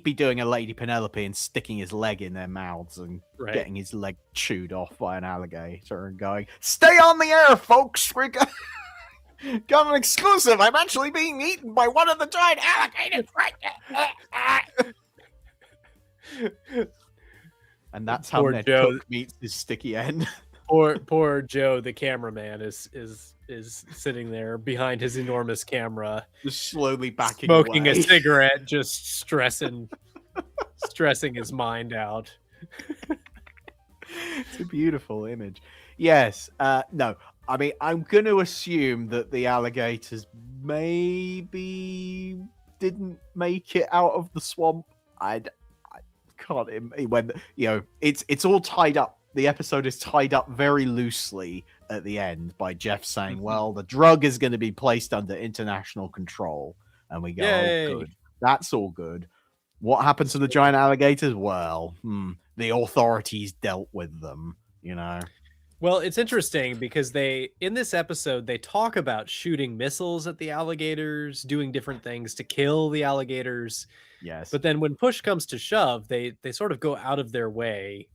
be doing a Lady Penelope and sticking his leg in their mouths and getting his leg chewed off by an alligator and going, "Stay on the air, folks. We're got an exclusive. I'm actually being eaten by one of the giant alligators right now." And that's how Ned Cook meets his sticky end. Poor Joe, the cameraman, is sitting there behind his enormous camera, just slowly backing smoking away. a cigarette, just stressing his mind out. It's a beautiful image. Yes. No. I mean, I'm going to assume that the alligators maybe didn't make it out of the swamp. I can't. When it's all tied up. The episode is tied up very loosely at the end by Jeff saying, well, the drug is going to be placed under international control. And we go, Yay. Oh, good. That's all good. What happens to the giant alligators? Well, the authorities dealt with them, Well, it's interesting because in this episode, they talk about shooting missiles at the alligators, doing different things to kill the alligators. Yes. But then when push comes to shove, they sort of go out of their way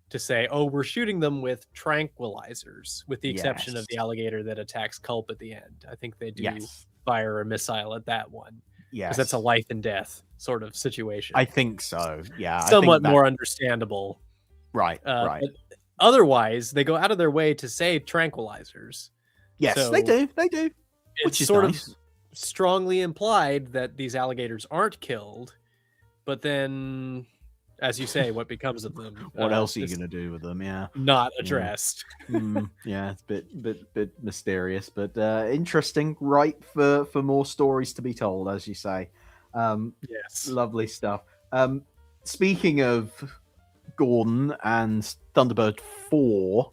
to say, oh, we're shooting them with tranquilizers, with the exception of the alligator that attacks Culp at the end. I think they do fire a missile at that one. Yes. Because that's a life and death sort of situation. I think so. Yeah. Somewhat more understandable. Right. Right. But otherwise, they go out of their way to say tranquilizers. Yes, so they do. They do. It's sort of strongly implied that these alligators aren't killed, but then as you say, what becomes of them? What else are you is going to do with them? Yeah. not addressed. Yeah, it's a bit mysterious, but interesting. Right for more stories to be told, as you say. Yes. Lovely stuff. Speaking of Gordon and Thunderbird 4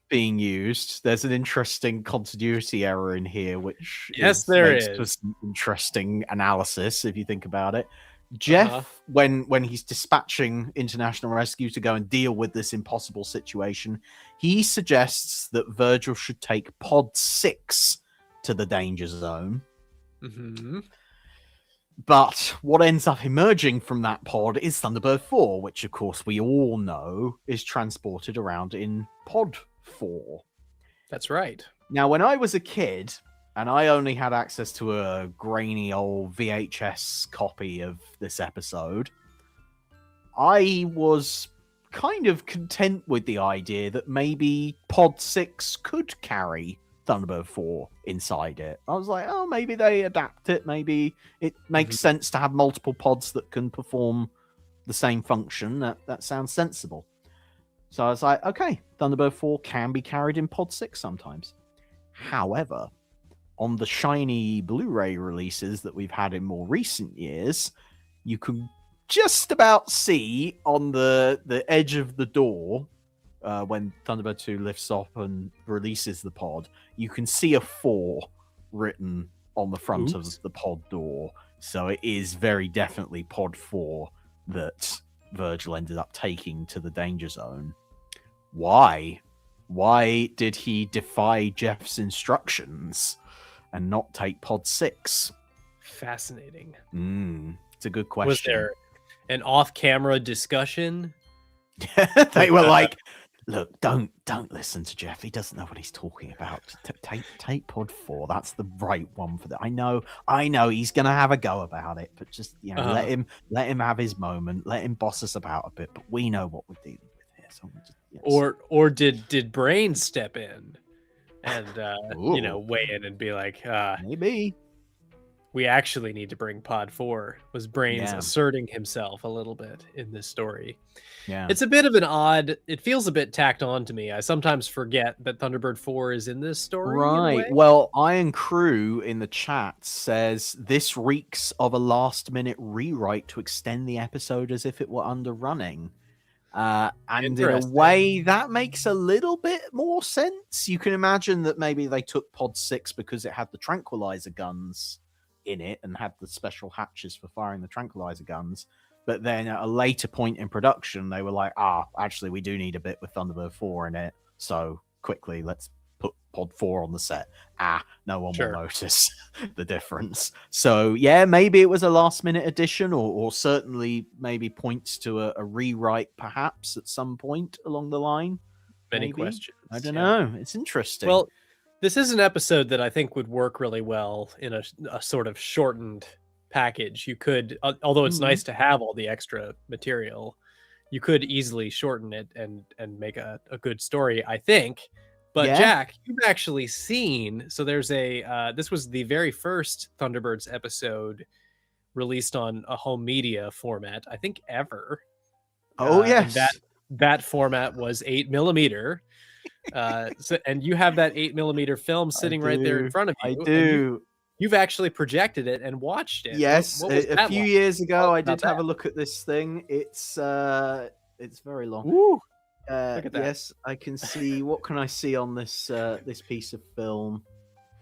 being used, there's an interesting continuity error in here, which there makes is for some interesting analysis if you think about it. Jeff, when he's dispatching international rescue to go and deal with this impossible situation, he suggests that Virgil should take Pod 6 to the danger zone. But what ends up emerging from that pod is Thunderbird 4, which of course we all know is transported around in Pod 4. That's right. Now, when I was a kid, and I only had access to a grainy old VHS copy of this episode, I was kind of content with the idea that maybe Pod 6 could carry Thunderbird 4 inside it. I was like, oh, maybe they adapt it. Maybe it makes sense to have multiple pods that can perform the same function. That sounds sensible. So I was like, okay, Thunderbird 4 can be carried in Pod 6 sometimes. However, on the shiny Blu-ray releases that we've had in more recent years, you can just about see on the edge of the door, when Thunderbird 2 lifts off and releases the pod, you can see a 4 written on the front of the pod door. So it is very definitely Pod 4 that Virgil ended up taking to the danger zone. Why? Why did he defy Jeff's instructions and not take Pod 6? Fascinating. It's a good question. Was there an off-camera discussion? They were like, look, don't listen to Jeff. He doesn't know what he's talking about. Take Pod 4. That's the right one for that. I know he's gonna have a go about it, but just let him have his moment. Let him boss us about a bit. But we know what we're dealing with here. So we just, yes. Or did Brain step in and weigh in and be like, maybe we actually need to bring Pod 4? Was Brains asserting himself a little bit in this story? Yeah. It's a bit of an odd, it feels a bit tacked on to me. I sometimes forget that Thunderbird 4 is in this story. Right. Well, Iron Crew in the chat says this reeks of a last-minute rewrite to extend the episode as if it were underrunning. And in a way, that makes a little bit more sense. You can imagine that maybe they took Pod 6 because it had the tranquilizer guns in it and had the special hatches for firing the tranquilizer guns. But then at a later point in production, they were like, actually, we do need a bit with Thunderbird 4 in it. So quickly, let's put Pod 4 on the set. No one will notice the difference. So yeah, maybe it was a last minute addition, or certainly maybe points to a rewrite perhaps at some point along the line. Many questions. I don't know. It's interesting. Well, this is an episode that I think would work really well in a sort of shortened package. You could, although it's nice to have all the extra material, you could easily shorten it and make a good story, I think. But Jack, you've actually seen, so there's this was the very first Thunderbirds episode released on a home media format, I think ever. Yes. That format was 8mm. And you have that 8mm film sitting right there in front of you. I do. You've actually projected it and watched it. Yes, a few years ago, I did have a look at this thing. It's very long. Woo. Look at that. Yes, I can see. What can I see on this this piece of film?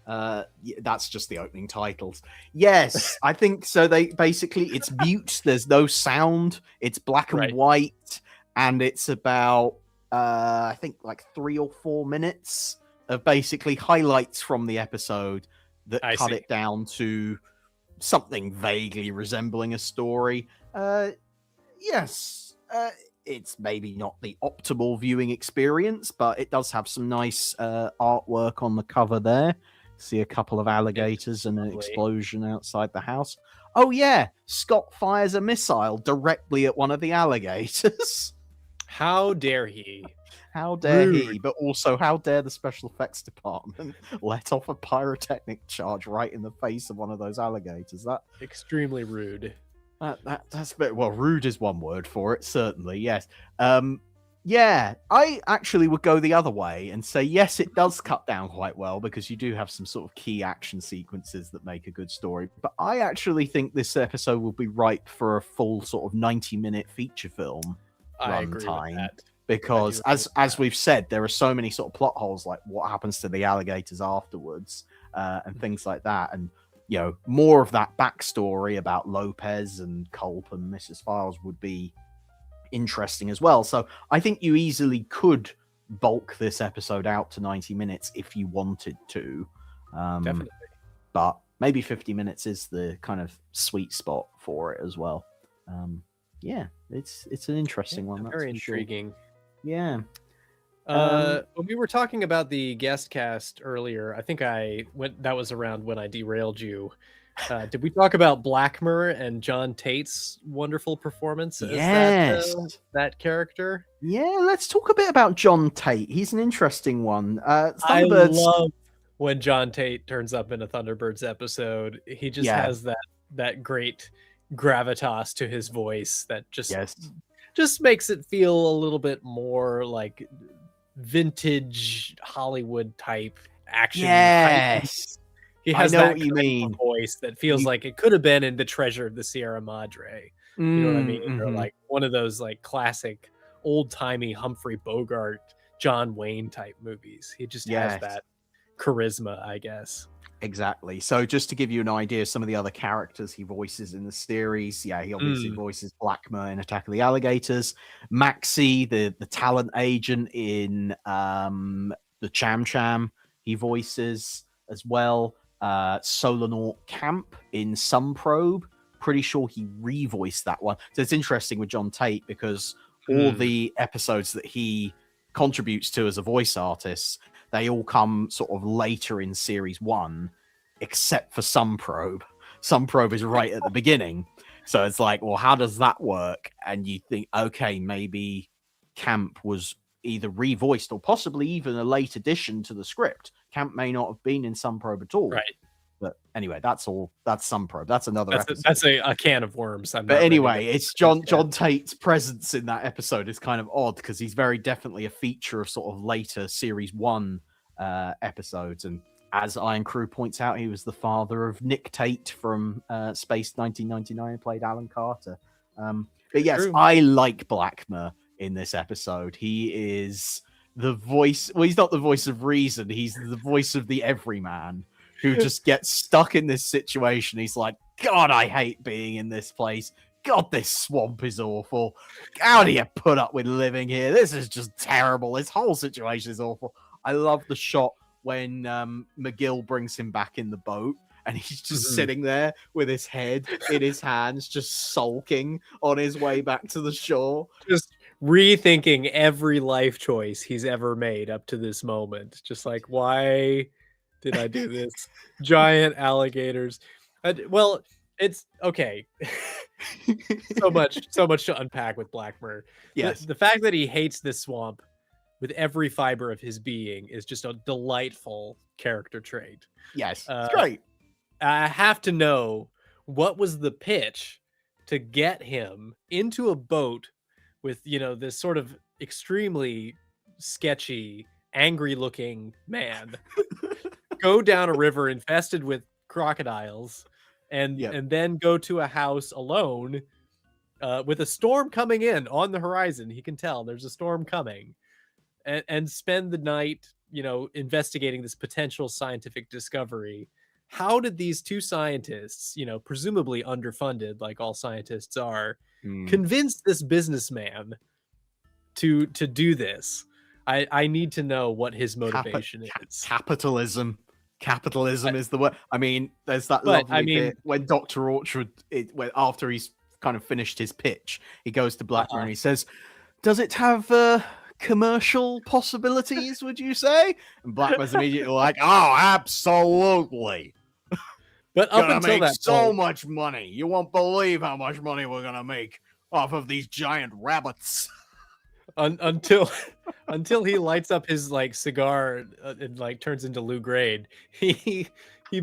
That's just the opening titles. Yes, I think so. They basically, it's mute. There's no sound. It's black and white, and it's about I think like 3 or 4 minutes of basically highlights from the episode that cut it down to something vaguely resembling a story. Yes, it's maybe not the optimal viewing experience, but it does have some nice artwork on the cover there. See a couple of alligators and an explosion outside the house. Oh yeah, Scott fires a missile directly at one of the alligators. How dare he? How dare he? But also, how dare the special effects department let off a pyrotechnic charge right in the face of one of those alligators? That extremely rude. That's a bit, well, rude is one word for it, certainly, yes. Yeah, I actually would go the other way and say, yes, it does cut down quite well because you do have some sort of key action sequences that make a good story. But I actually think this episode will be ripe for a full sort of 90-minute feature film I agree with runtime. that. Because I do agree as with we've said, there are so many sort of plot holes, like what happens to the alligators afterwards, and things like that. And more of that backstory about Lopez and Culp and Mrs. Files would be interesting as well. So I think you easily could bulk this episode out to 90 minutes if you wanted to. Definitely. But maybe 50 minutes is the kind of sweet spot for it as well. Yeah, it's an interesting one. That's Very for sure. intriguing. Yeah. When we were talking about the guest cast earlier, I think that was around when I derailed you. Did we talk about Blackmer and John Tate's wonderful performance as that character? Yeah, let's talk a bit about John Tate. He's an interesting one. I love when John Tate turns up in a Thunderbirds episode. He just has that great gravitas to his voice that just makes it feel a little bit more like vintage Hollywood type action. Yes. He has I know that what you mean. voice that feels like it could have been in The Treasure of the Sierra Madre. You know what I mean? Mm-hmm. Or like one of those like classic old-timey Humphrey Bogart, John Wayne type movies. He just has that charisma, I guess. Exactly. So just to give you an idea of some of the other characters he voices in the series, he obviously voices Blackmer in Attack of the Alligators, Maxie, the talent agent in the Cham Cham, he voices as well. Solonaut Camp in Sunprobe, pretty sure he revoiced that one. So it's interesting with John Tate because all the episodes that he contributes to as a voice artist, they all come sort of later in series 1, except for Sunprobe. Sunprobe is right at the beginning. So it's like, well, how does that work? And you think, okay, maybe Camp was either revoiced or possibly even a late addition to the script. Camp may not have been in Sunprobe at all. Right. But anyway, that's Sunprobe. That's another episode. That's a can of worms. But anyway, it's John Tate's presence in that episode is kind of odd because he's very definitely a feature of sort of later series 1 episodes. And as Iron Crew points out, he was the father of Nick Tate from Space 1999, played Alan Carter. But yes, True. I like Blackmer in this episode. He is the voice. Well, he's not the voice of reason. He's the voice of the everyman who just gets stuck in this situation. He's like, God, I hate being in this place. God, this swamp is awful. How do you put up with living here? This is just terrible. This whole situation is awful. I love the shot when McGill brings him back in the boat and he's just sitting there with his head in his hands, just sulking on his way back to the shore. Just rethinking every life choice he's ever made up to this moment. Just like, why did I do this? Giant alligators. Well, it's okay. so much to unpack with Blackmer. Yes. The fact that he hates this swamp with every fiber of his being is just a delightful character trait. Yes, it's great. I have to know, what was the pitch to get him into a boat with, this sort of extremely sketchy, angry-looking man, go down a river infested with crocodiles, and then go to a house alone with a storm coming in on the horizon. He can tell there's a storm coming. And spend the night, investigating this potential scientific discovery. How did these two scientists, presumably underfunded, like all scientists are, convince this businessman to do this? I need to know what his motivation is. Capitalism is the word. I mean, there's that lovely bit when Dr. Orchard, after he's kind of finished his pitch, he goes to Blackmer and he says, "Does it have commercial possibilities, would you say?" And Blackman's immediately like, "Oh, absolutely. But up gonna until make that so point, much money. You won't believe how much money we're gonna make off of these giant rabbits." until until he lights up his like cigar and like turns into Lou Grade. He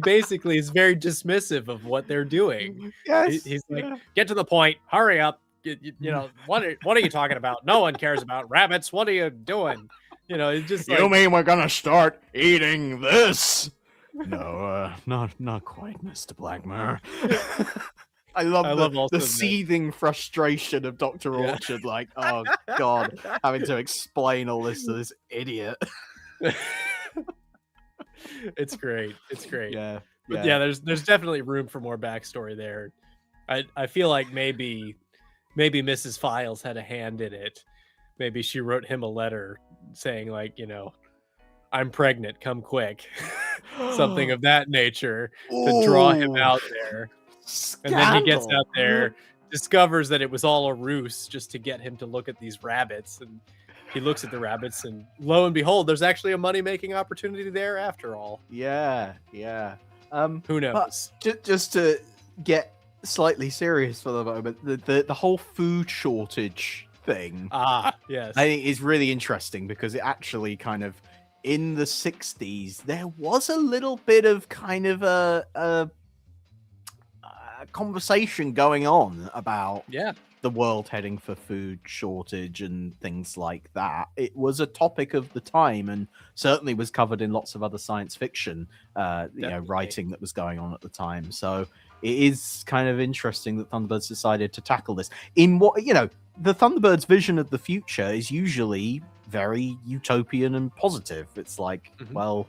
basically is very dismissive of what they're doing. Yes. He's like, yeah. get to the point, hurry up. You know, what are you talking about? No one cares about rabbits. What are you doing? You know, it's just You like, mean we're gonna start eating this? No, not quite, Mr. Blackmore. I love also the that. seething frustration of Dr. Yeah. Orchard, like, oh god, having to explain all this to this idiot. It's great. It's great. Yeah. But yeah, there's definitely room for more backstory there. I feel like maybe Mrs. Files had a hand in it. Maybe she wrote him a letter saying like, you know, I'm pregnant, come quick. Something of that nature to draw him out there. And then he gets out there, discovers that it was all a ruse just to get him to look at these rabbits. And he looks at the rabbits and lo and behold, there's actually a money-making opportunity there after all. Yeah. Who knows? Just to get slightly serious for the moment, the whole food shortage thing, Yes, I think is really interesting because it actually kind of in the 60s there was a little bit of kind of a conversation going on about the world heading for food shortage and things like that. It was a topic of the time and certainly was covered in lots of other science fiction writing that was going on at the time. So it is kind of interesting that Thunderbirds decided to tackle this in what, you know, the Thunderbirds' vision of the future is usually very utopian and positive. It's like, well,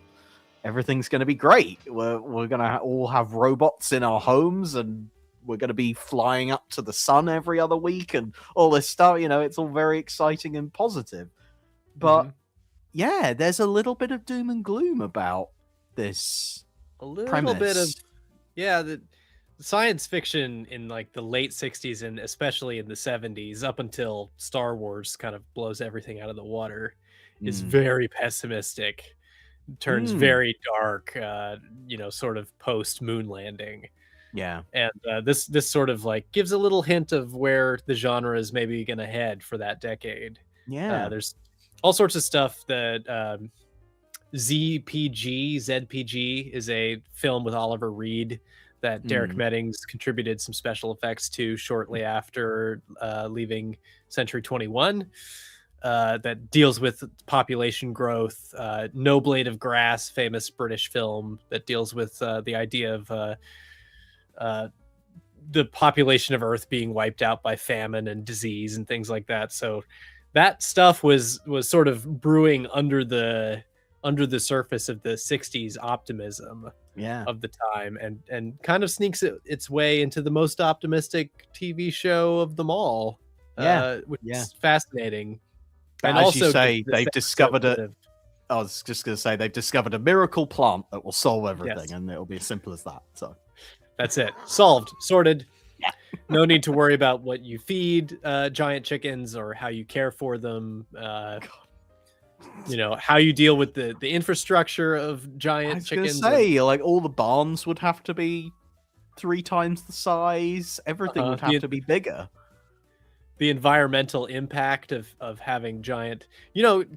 everything's going to be great. We're going to all have robots in our homes and we're going to be flying up to the sun every other week and all this stuff. You know, it's all very exciting and positive. But yeah, there's a little bit of doom and gloom about this. A little premise. bit of, the science fiction in like the late 60s and especially in the 70s up until Star Wars kind of blows everything out of the water is very pessimistic. Turns very dark, sort of post moon landing. Yeah. And this sort of like gives a little hint of where the genre is maybe going to head for that decade. Yeah. There's all sorts of stuff that ZPG is a film with Oliver Reed that Derek Meddings contributed some special effects to shortly after leaving Century 21. That deals with population growth. No Blade of Grass, famous British film that deals with the idea of the population of Earth being wiped out by famine and disease and things like that. So that stuff was sort of brewing under the surface of the 60s optimism of the time, and kind of sneaks its way into the most optimistic TV show of them all. Which is fascinating. And as you say, they've discovered it. I was just going to say they've discovered a miracle plant that will solve everything, and it'll be as simple as that. So that's it. Solved. Sorted. Yeah. No need to worry about what you feed giant chickens or how you care for them. How you deal with the infrastructure of giant chickens. I was going to say, like, all the barns would have to be 3 times the size. Everything would have to be bigger. The environmental impact of having giant,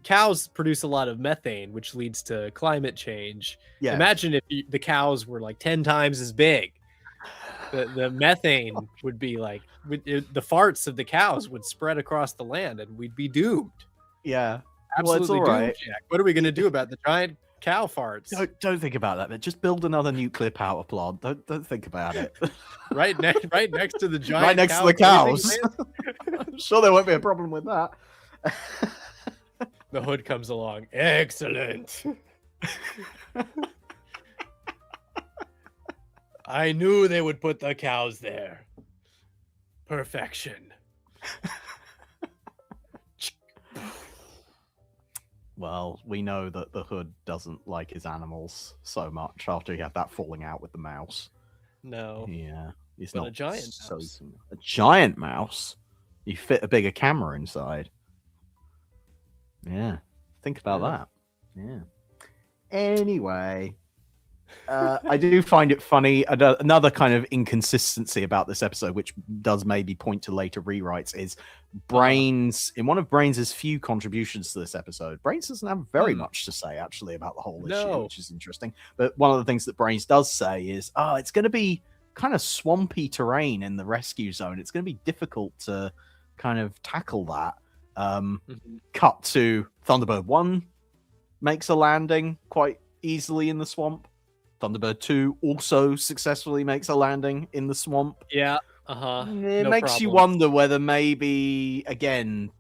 cows produce a lot of methane, which leads to climate change. Yeah. Imagine if the cows were like 10 times as big. The methane would be like, the farts of the cows would spread across the land and we'd be doomed. Yeah. Absolutely doomed, Jack. What are we going to do about the giant cow farts? Don't think about that. Just build another nuclear power plant. Don't think about it. right next to the giant. Right next to the cows. I'm sure there won't be a problem with that. The Hood comes along. Excellent. I knew they would put the cows there. Perfection. Well, we know that the Hood doesn't like his animals so much after he had that falling out with the mouse. No. Yeah. He's but not a giant mouse. A giant mouse? You fit a bigger camera inside. Yeah. Think about that. Yeah. Anyway. I do find it funny. Another kind of inconsistency about this episode, which does maybe point to later rewrites, is Brains. In one of Brains' few contributions to this episode, Brains doesn't have very much to say actually about the whole issue, which is interesting. But one of the things that Brains does say is, "Oh, it's going to be kind of swampy terrain in the rescue zone. It's going to be difficult to kind of tackle that." Cut to Thunderbird 1 makes a landing quite easily in the swamp. Thunderbird 2 also successfully makes a landing in the swamp. Yeah. It makes you wonder whether maybe, again,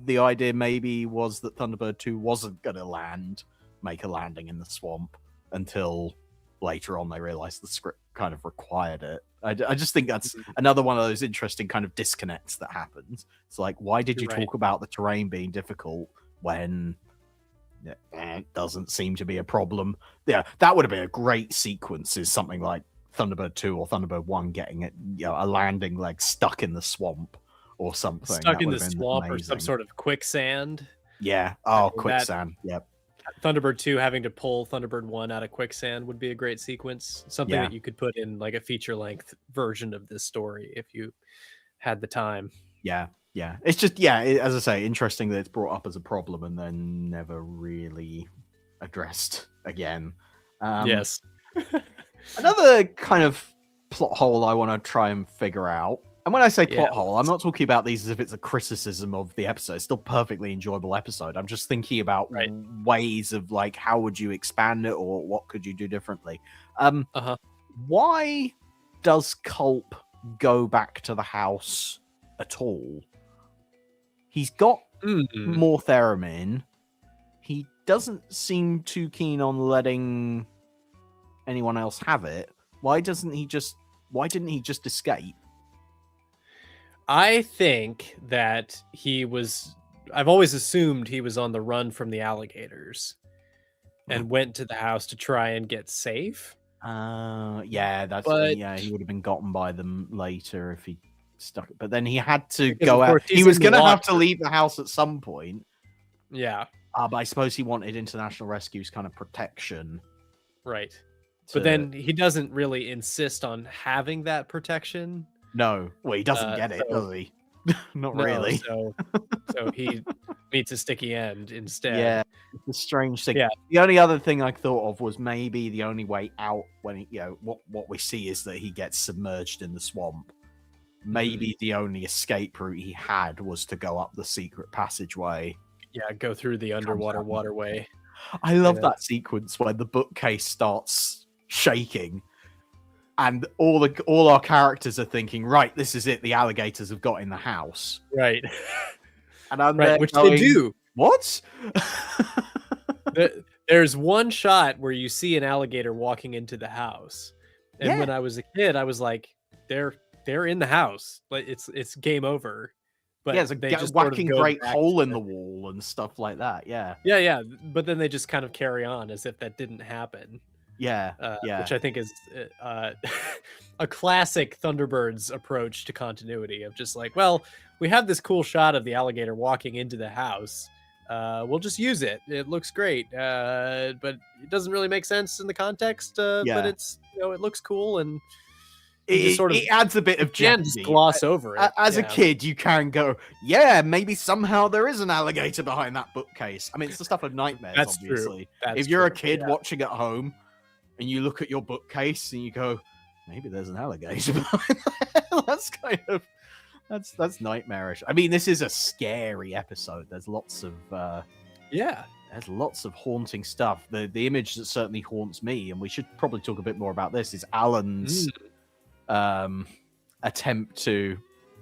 the idea maybe was that Thunderbird 2 wasn't going to make a landing in the swamp until later on they realized the script kind of required it. I just think that's another one of those interesting kind of disconnects that happens. It's like, why did you talk about the terrain being difficult when it doesn't seem to be a problem? Yeah, that would have been a great sequence, is something like Thunderbird 2 or Thunderbird 1 getting it, a landing leg stuck in the swamp or something. Stuck in the swamp or some sort of quicksand. Yeah. Oh, quicksand. Yep. Thunderbird 2 having to pull Thunderbird 1 out of quicksand would be a great sequence. Something that you could put in like a feature-length version of this story if you had the time. Yeah. Yeah. It's just, as I say, interesting that it's brought up as a problem and then never really addressed again. Yes. Another kind of plot hole I want to try and figure out. And when I say plot hole, I'm not talking about these as if it's a criticism of the episode. It's still a perfectly enjoyable episode. I'm just thinking about ways of like, how would you expand it or what could you do differently? Why does Culp go back to the house at all? He's got more theremin. He doesn't seem too keen on letting anyone else have it. Why didn't he just escape? I think that I've always assumed he was on the run from the alligators and went to the house to try and get safe. He would have been gotten by them later if he stuck it. But then he had to go out. He was going to have to leave the house at some point. Yeah. But I suppose he wanted International Rescue's kind of protection. Right. But then he doesn't really insist on having that protection. No. Well, he doesn't get it, does he? Not really. So he meets a sticky end instead. Yeah, it's a strange thing. Yeah. The only other thing I thought of was maybe the only way out when what we see is that he gets submerged in the swamp. Maybe the only escape route he had was to go up the secret passageway. Yeah, go through the underwater waterway. I love that sequence when the bookcase starts shaking. And all our characters are thinking, right, this is it. The alligators have got in the house. Right. And I'm there which going, they do. What? There's one shot where you see an alligator walking into the house. And when I was a kid, I was like, they're in the house. Like it's game over. But it's a whacking great hole in the wall and stuff like that. Yeah. Yeah. But then they just kind of carry on as if that didn't happen. Yeah. Which I think is a classic Thunderbirds approach to continuity of just like, well, we have this cool shot of the alligator walking into the house. We'll just use it. It looks great, but it doesn't really make sense in the context. But it's it looks cool and it adds a bit of just gloss over it. As a kid, you can go, maybe somehow there is an alligator behind that bookcase. I mean, it's the stuff of nightmares. That's obviously. True. If you're a kid watching at home and you look at your bookcase and you go, maybe there's an alligator behind there. That's kind of that's nightmarish. I mean, this is a scary episode. There's lots of there's lots of haunting stuff. The image that certainly haunts me, and we should probably talk a bit more about this, is Alan's attempt to.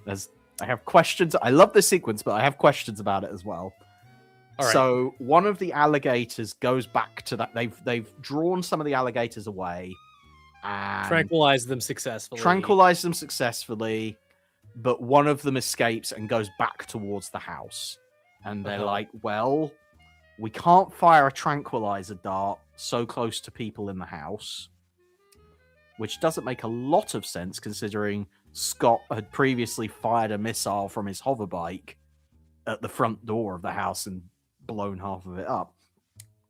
I have questions. I love this sequence, but I have questions about it as well. All right. So one of the alligators goes back to that. They've drawn some of the alligators away and tranquilized them successfully. But one of them escapes and goes back towards the house. And they're like, well, we can't fire a tranquilizer dart so close to people in the house, which doesn't make a lot of sense considering Scott had previously fired a missile from his hoverbike at the front door of the house and blown half of it up.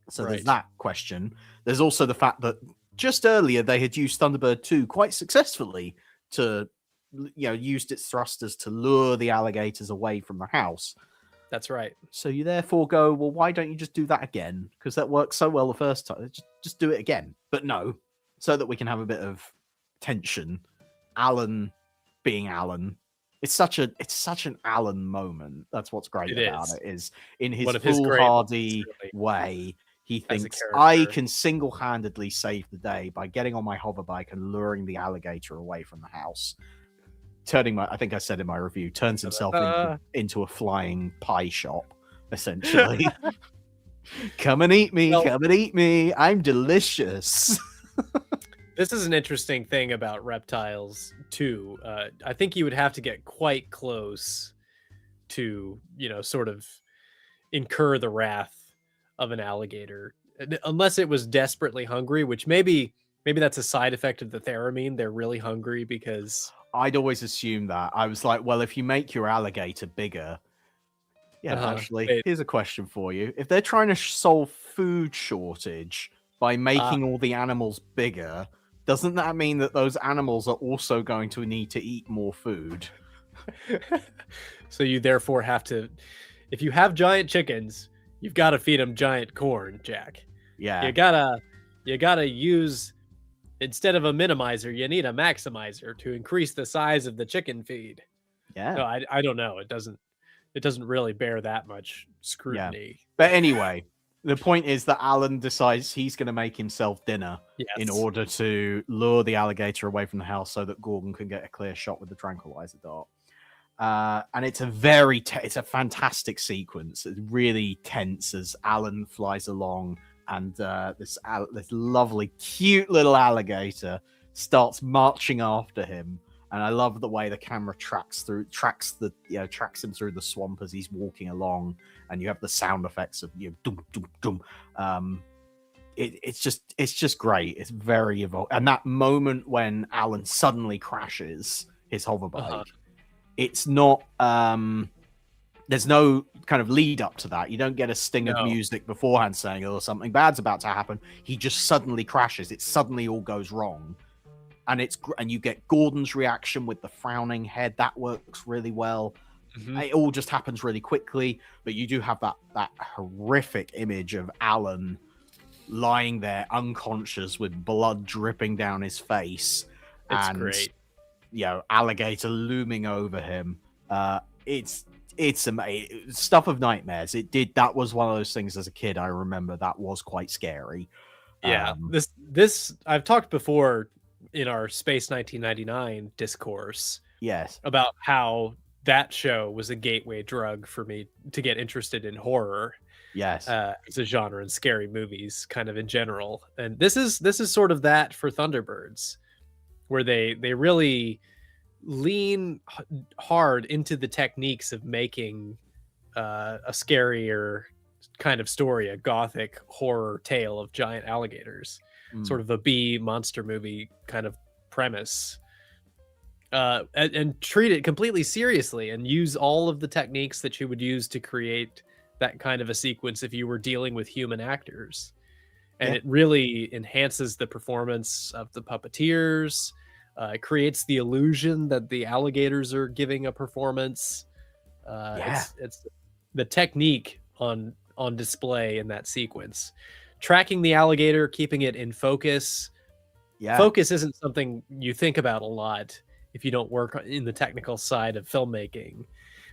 So there's that question. There's also the fact that just earlier they had used Thunderbird 2 quite successfully to, used its thrusters to lure the alligators away from the house. That's right. So you therefore go, well, why don't you just do that again? Because that worked so well the first time. Just do it again. But no, so that we can have a bit of tension. Alan being Alan. It's such an Alan moment. That's what's great about it, is in his foolhardy way, he thinks, I can single-handedly save the day by getting on my hover bike and luring the alligator away from the house. I think I said in my review, turns himself into a flying pie shop, essentially. Come and eat me, come and eat me. I'm delicious. This is an interesting thing about reptiles, too. I think you would have to get quite close to, sort of incur the wrath of an alligator. Unless it was desperately hungry, which maybe that's a side effect of the theramine. They're really hungry because... I'd always assume that. I was like, well, if you make your alligator bigger... Yeah, actually, here's a question for you. If they're trying to solve food shortage by making all the animals bigger, doesn't that mean that those animals are also going to need to eat more food? So you therefore have to... If you have giant chickens, you've got to feed them giant corn, Jack. Yeah. You gotta use... Instead of a minimizer, you need a maximizer to increase the size of the chicken feed. Yeah. No, I don't know. It doesn't really bear that much scrutiny. Yeah. But anyway, the point is that Alan decides he's going to make himself dinner in order to lure the alligator away from the house so that Gordon can get a clear shot with the tranquilizer dart. And it's a fantastic sequence. It's really tense as Alan flies along. And this lovely, cute little alligator starts marching after him, and I love the way the camera tracks him through the swamp as he's walking along, and you have the sound effects of dum dum dum. It's just great. It's very evocative, and that moment when Alan suddenly crashes his hover bike, it's not. There's no kind of lead up to that. You don't get a sting of music beforehand saying, oh, something bad's about to happen. He just suddenly crashes. It suddenly all goes wrong. And you get Gordon's reaction with the frowning head. That works really well. Mm-hmm. It all just happens really quickly. But you do have that horrific image of Alan lying there unconscious with blood dripping down his face. It's great. Alligator looming over him. It's amazing. Stuff of nightmares. That was one of those things as a kid. I remember that was quite scary. Yeah. This I've talked before in our Space 1999 discourse. Yes. About how that show was a gateway drug for me to get interested in horror. Yes. As a genre and scary movies kind of in general. And this is sort of that for Thunderbirds, where they really lean hard into the techniques of making a scarier kind of story, a gothic horror tale of giant alligators, sort of a B monster movie kind of premise, and treat it completely seriously and use all of the techniques that you would use to create that kind of a sequence if you were dealing with human actors. And it really enhances the performance of the puppeteers. It creates the illusion that the alligators are giving a performance. It's the technique on display in that sequence. Tracking the alligator, keeping it in focus. Yeah. Focus isn't something you think about a lot if you don't work in the technical side of filmmaking.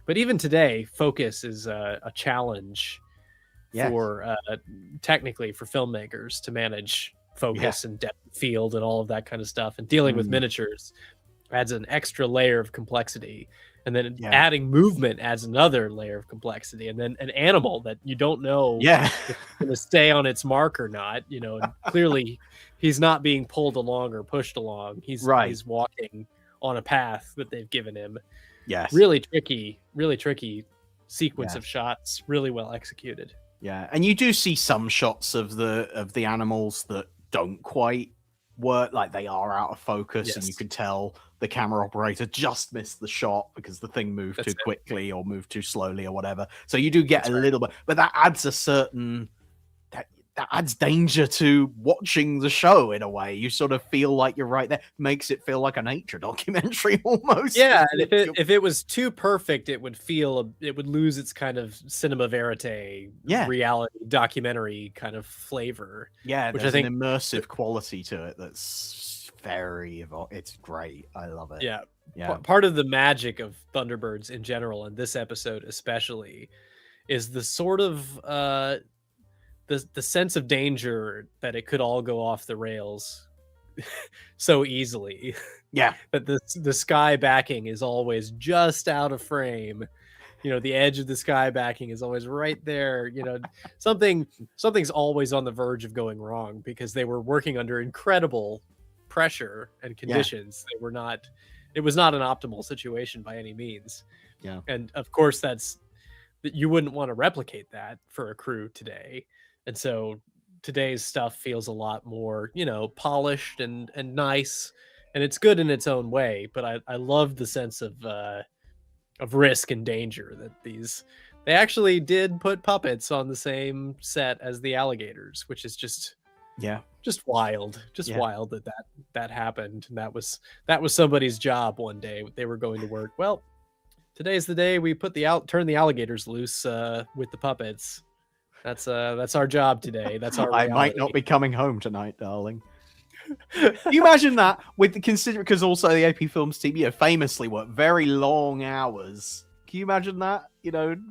But even today, focus is a challenge for technically for filmmakers to manage focus and depth of field and all of that kind of stuff, and dealing with miniatures adds an extra layer of complexity, and then adding movement adds another layer of complexity, and then an animal that you don't know if it's going to stay on its mark or not, and clearly he's not being pulled along or pushed along. He's walking on a path that they've given him. Really tricky sequence of shots, really well executed. And you do see some shots of the animals that don't quite work, like they are out of focus, and you can tell the camera operator just missed the shot because the thing moved too quickly or moved too slowly or whatever. So you do get a little bit, but that adds a certain that adds danger to watching the show in a way. You sort of feel like you're right there. Makes it feel like a nature documentary almost. Yeah, and if it was too perfect, it would lose its kind of cinema verite, reality documentary kind of flavor. Yeah, which there's I think an immersive quality to it that's it's great. I love it. Yeah. Yeah. Part of the magic of Thunderbirds in general, and this episode especially, is the sort of the sense of danger that it could all go off the rails so easily. Yeah. That the sky backing is always just out of frame. The edge of the sky backing is always right there. Something's always on the verge of going wrong because they were working under incredible pressure and conditions. It was not an optimal situation by any means. Yeah. And of course that you wouldn't want to replicate that for a crew today. And so today's stuff feels a lot more, polished and nice, and it's good in its own way. But I love the sense of risk and danger that they actually did put puppets on the same set as the alligators, which is just wild, wild that happened. And that was somebody's job one day. They were going to work. Well, today's the day we turn the alligators loose with the puppets. That's our job today. That's our reality. I might not be coming home tonight, darling. Can you imagine that because also the AP Films team, famously work very long hours. Can you imagine that?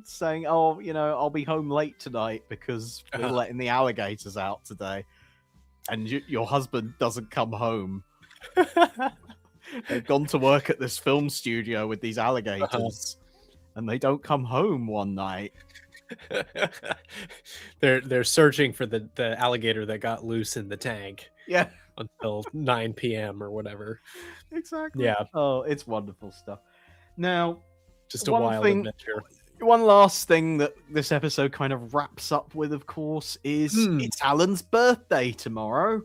Saying, "Oh, I'll be home late tonight because we're letting the alligators out today," and your husband doesn't come home. They've gone to work at this film studio with these alligators, and they don't come home one night. They're searching for the alligator that got loose in the tank. Yeah. Until 9 p.m. or whatever. Exactly. Yeah. Oh, it's wonderful stuff. Now, just a wild adventure. One last thing that this episode kind of wraps up with, of course, is it's Alan's birthday tomorrow.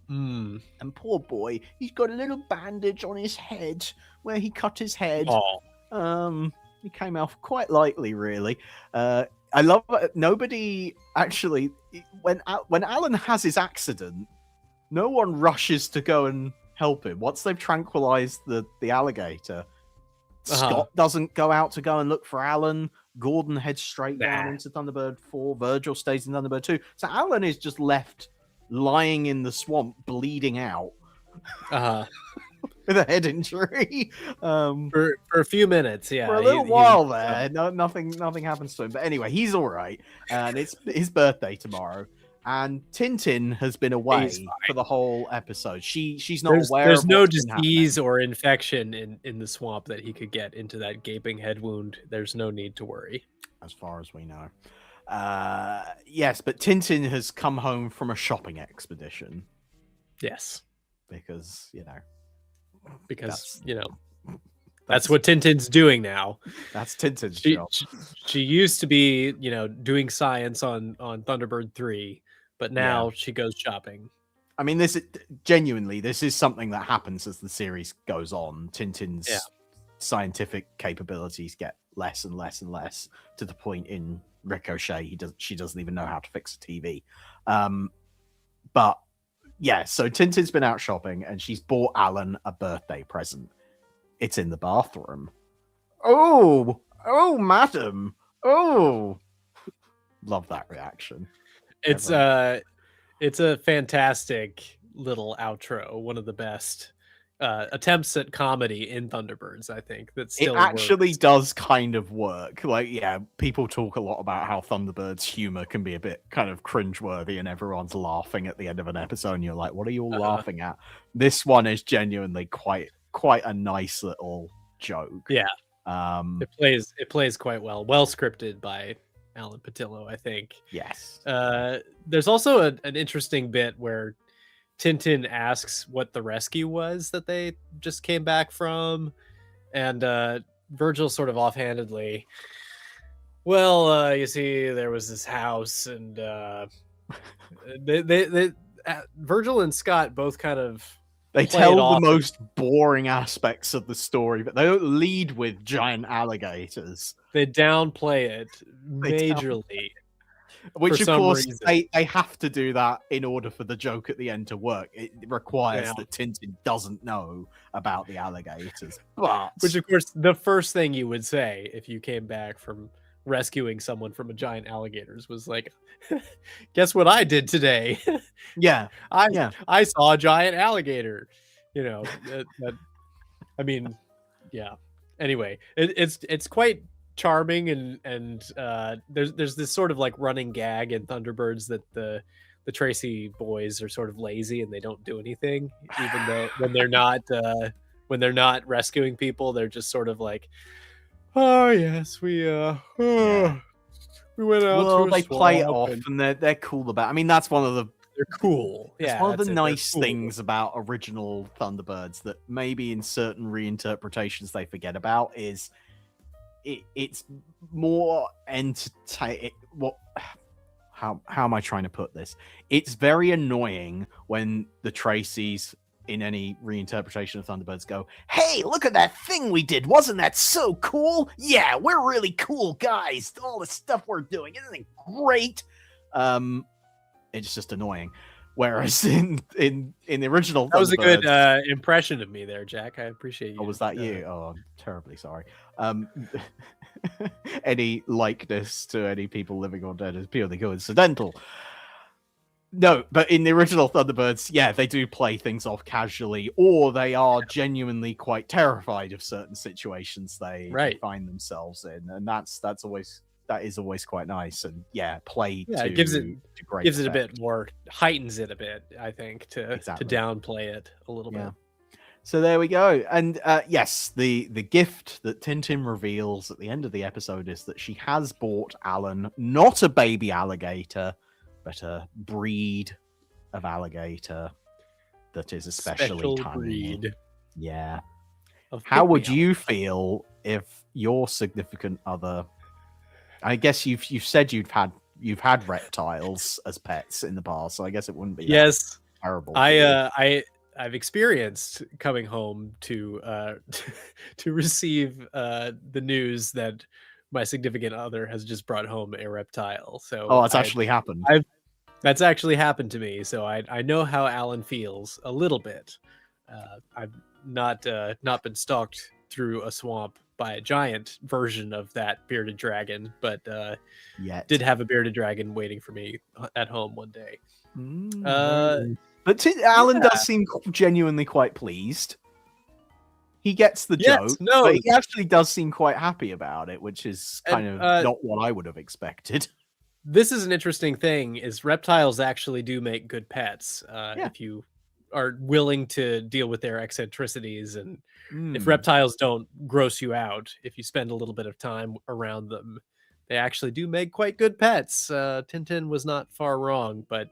And poor boy, he's got a little bandage on his head where he cut his head. He came off quite lightly, really. I love it. Nobody actually, when Alan has his accident, no one rushes to go and help him. Once they've tranquilized the alligator, Scott doesn't go out to go and look for Alan. Gordon heads straight down into Thunderbird 4. Virgil stays in Thunderbird 2. So Alan is just left lying in the swamp, bleeding out. With a head injury. For a few minutes, yeah. For a little while there. Nothing happens to him. But anyway, he's all right. And it's his birthday tomorrow. And Tintin has been away for the whole episode. She's not aware. There's no disease or infection in the swamp that he could get into that gaping head wound. There's no need to worry, as far as we know. Yes, but Tintin has come home from a shopping expedition. Yes, because that's what Tintin's doing now. That's Tintin's job. She used to be, doing science on Thunderbird 3. But now she goes shopping. I mean, this is something that happens as the series goes on. Tintin's scientific capabilities get less and less and less, to the point in Ricochet she doesn't even know how to fix a TV. But yeah, so Tintin's been out shopping and she's bought Alan a birthday present. It's in the bathroom. Oh, madam. Oh, love that reaction. It's a fantastic little outro. One of the best attempts at comedy in Thunderbirds, I think. That still actually does kind of work. Like, people talk a lot about how Thunderbirds humor can be a bit kind of cringeworthy and everyone's laughing at the end of an episode and you're like, what are you all laughing at? This one is genuinely quite a nice little joke. Yeah. It plays quite well scripted by Alan Patillo, I think. Yes. There's also an interesting bit where Tintin asks what the rescue was that they just came back from, and Virgil sort of offhandedly, well, you see, there was this house, and Virgil and Scott both kind of they tell the most boring aspects of the story, but they don't lead with giant alligators. They downplay it majorly. Which, of some course, reason. they have to do that in order for the joke at the end to work. It requires that Tintin doesn't know about the alligators. But Which, of course, the first thing you would say if you came back from rescuing someone from a giant alligators was like, guess what I did today? yeah, I saw a giant alligator. I mean, yeah. Anyway, it's quite charming, and there's this sort of like running gag in Thunderbirds that the Tracy boys are sort of lazy and they don't do anything, even though when they're not rescuing people, they're just sort of like, oh yes, we went out. Well, to a they play it swamp off, and they're cool about. I mean, that's one of the they're cool. It's Yeah, one of the that's it, nice they're cool. things about original Thunderbirds that maybe in certain reinterpretations they forget about is it's more entertaining. How am I trying to put this? It's very annoying when the Tracys in any reinterpretation of Thunderbirds go, "Hey, look at that thing we did! Wasn't that so cool? Yeah, we're really cool guys. All the stuff we're doing, isn't it great?" It's just annoying. Whereas in the original, That was a good Thunderbirds- impression of me there, Jack. I appreciate you. Oh, was that you? Oh, I'm terribly sorry. Any likeness to any people living or dead is purely coincidental. No, but in the original Thunderbirds, yeah, they do play things off casually, or they are genuinely quite terrified of certain situations they find themselves in, and that is always quite nice. And yeah, it gives it a bit more, heightens it a bit, I think, to downplay it a little bit. So there we go. And yes, the gift that Tintin reveals at the end of the episode is that she has bought Alan not a baby alligator, but a breed of alligator that is especially tiny. Breed. Yeah. How would you feel if your significant other? I guess you've said you've had reptiles as pets in the past, so I guess it wouldn't be that terrible. I've experienced coming home to to receive the news that my significant other has just brought home a reptile. So that's actually happened. That's actually happened to me. So I know how Alan feels a little bit. I've not been stalked through a swamp by a giant version of that bearded dragon, but did have a bearded dragon waiting for me at home one day. But Alan does seem genuinely quite pleased. He gets the joke, but he actually does seem quite happy about it, which is kind of not what I would have expected. This is an interesting thing, is reptiles actually do make good pets if you are willing to deal with their eccentricities, and if reptiles don't gross you out, if you spend a little bit of time around them, they actually do make quite good pets. Tintin was not far wrong, but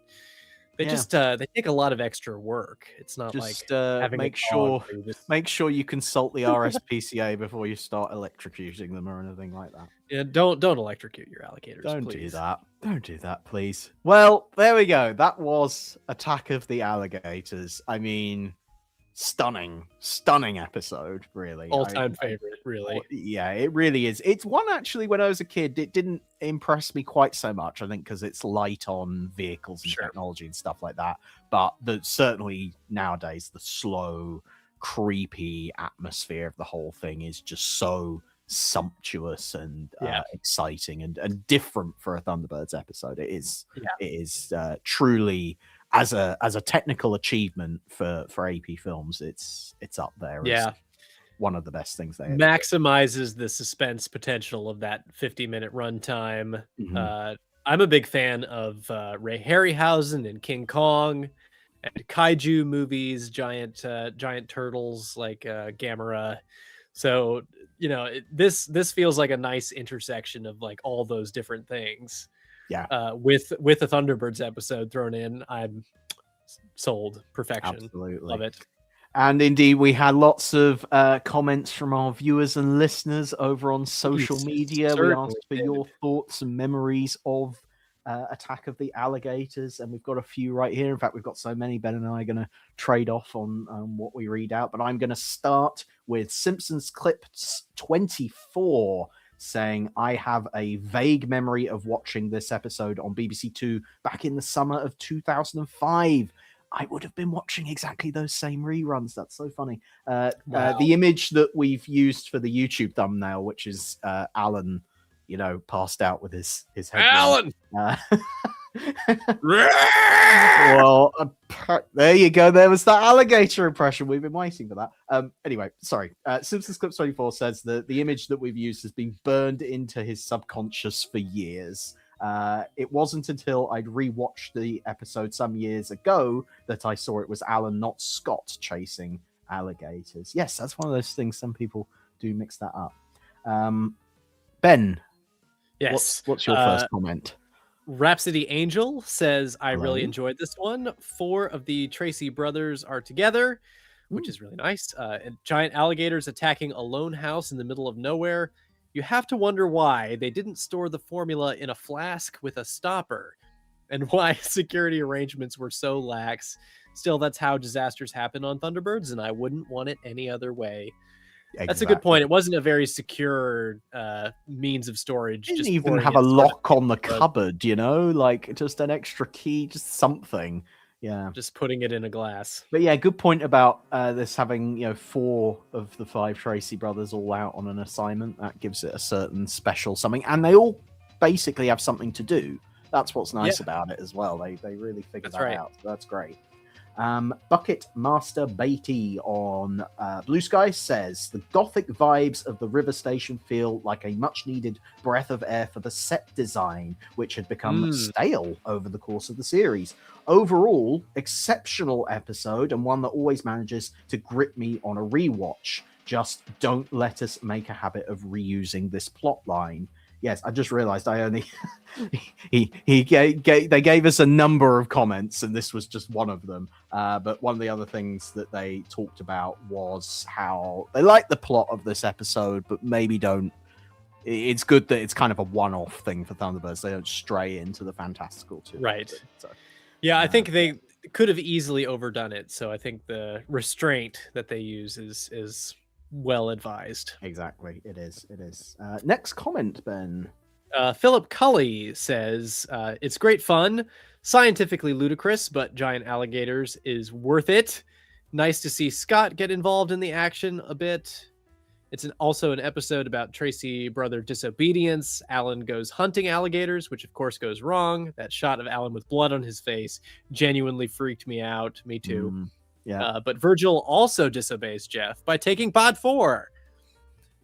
they they take a lot of extra work. It's not just like having make sure you consult the RSPCA before you start electrocuting them or anything like that. Yeah, don't electrocute your alligators. Don't please. do that. Don't do that, please. Well, there we go. That was Attack of the Alligators. I mean, stunning episode, really. All-time favorite, really. Yeah, it really is. It's one, actually, when I was a kid, it didn't impress me quite so much, I think, because it's light on vehicles and technology and stuff like that. But certainly nowadays, the slow, creepy atmosphere of the whole thing is just so sumptuous and exciting and different for a Thunderbirds episode. It is trully, as a technical achievement for AP Films, it's up there. It's one of the best things they maximizes the suspense potential of that 50-minute runtime. I'm a big fan of Ray Harryhausen and King Kong and kaiju movies, giant turtles like Gamera. So this feels like a nice intersection of like all those different things. With the Thunderbirds episode thrown in, I'm sold. Perfection. Absolutely. Love it. And indeed, we had lots of comments from our viewers and listeners over on social media. We asked for your thoughts and memories of Attack of the Alligators, and we've got a few right here. In fact, we've got so many, Ben and I are going to trade off on what we read out, but I'm going to start with Simpsons Clips 24. saying, I have a vague memory of watching this episode on BBC Two back in the summer of 2005. I would have been watching exactly those same reruns. That's so funny. Wow. The image that we've used for the YouTube thumbnail, which is Alan, passed out with his head. Alan! Well, there you go. There was that alligator impression. We've been waiting for that. Anyway, sorry. Simpsons Clips 24 says that the image that we've used has been burned into his subconscious for years. It wasn't until I'd rewatched the episode some years ago that I saw it was Alan, not Scott, chasing alligators. Yes, that's one of those things. Some people do mix that up. Ben, Yes. What's your first comment? Rhapsody Angel says, I Hello. really enjoyed this one. 4 of the Tracy brothers are together, which is really nice. And giant alligators attacking a lone house in the middle of nowhere. You have to wonder why they didn't store the formula in a flask with a stopper and why security arrangements were so lax. Still, that's how disasters happen on Thunderbirds, and I wouldn't want it any other way. Exactly. That's a good point. It wasn't a very secure means of storage. Didn't just even pouring have it a sort of lock on the into a- cupboard, like just an extra key, just something. Yeah. Just putting it in a glass. But yeah, good point about this having 4 of the 5 Tracy brothers all out on an assignment. That gives it a certain special something, and they all basically have something to do. That's what's nice about it as well. They really figure that out. So that's great. Bucket Master Beatty on Blue Sky says the gothic vibes of the river station feel like a much needed breath of air for the set design, which had become stale over the course of the series. Overall, exceptional episode, and one that always manages to grip me on a rewatch. Just don't let us make a habit of reusing this plot line. Yes, I just realized I only they gave us a number of comments, and this was just one of them. But one of the other things that they talked about was how they like the plot of this episode, but maybe don't. It's good that it's kind of a one-off thing for Thunderbirds. They don't stray into the fantastical too. Right. So, yeah, I think they could have easily overdone it. So I think the restraint that they use is well advised. Exactly. It is. Next comment, Ben. Philip Cully says, it's great fun, scientifically ludicrous, but giant alligators is worth it. Nice to see Scott get involved in the action a bit. It's also an episode about Tracy brother disobedience. Alan goes hunting alligators, which of course goes wrong. That shot of Alan with blood on his face genuinely freaked me out. Me too. Yeah. But Virgil also disobeys Jeff by taking pod 4.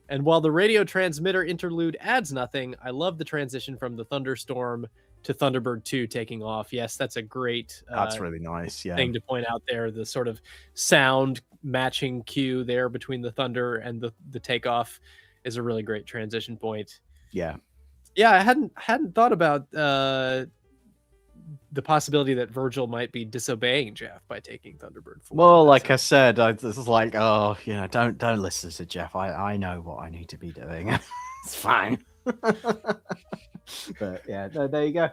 And while the radio transmitter interlude adds nothing, I love the transition from the thunderstorm to Thunderbird 2 taking off. Yes, that's a great That's really nice. Yeah. thing to point out there. The sort of sound matching cue there between the thunder and the takeoff is a really great transition point. Yeah. Yeah, I hadn't thought about the possibility that Virgil might be disobeying Jeff by taking Thunderbird 4. Well, like I said, I was like, don't listen to Jeff. I know what I need to be doing. It's fine. But yeah, there you go.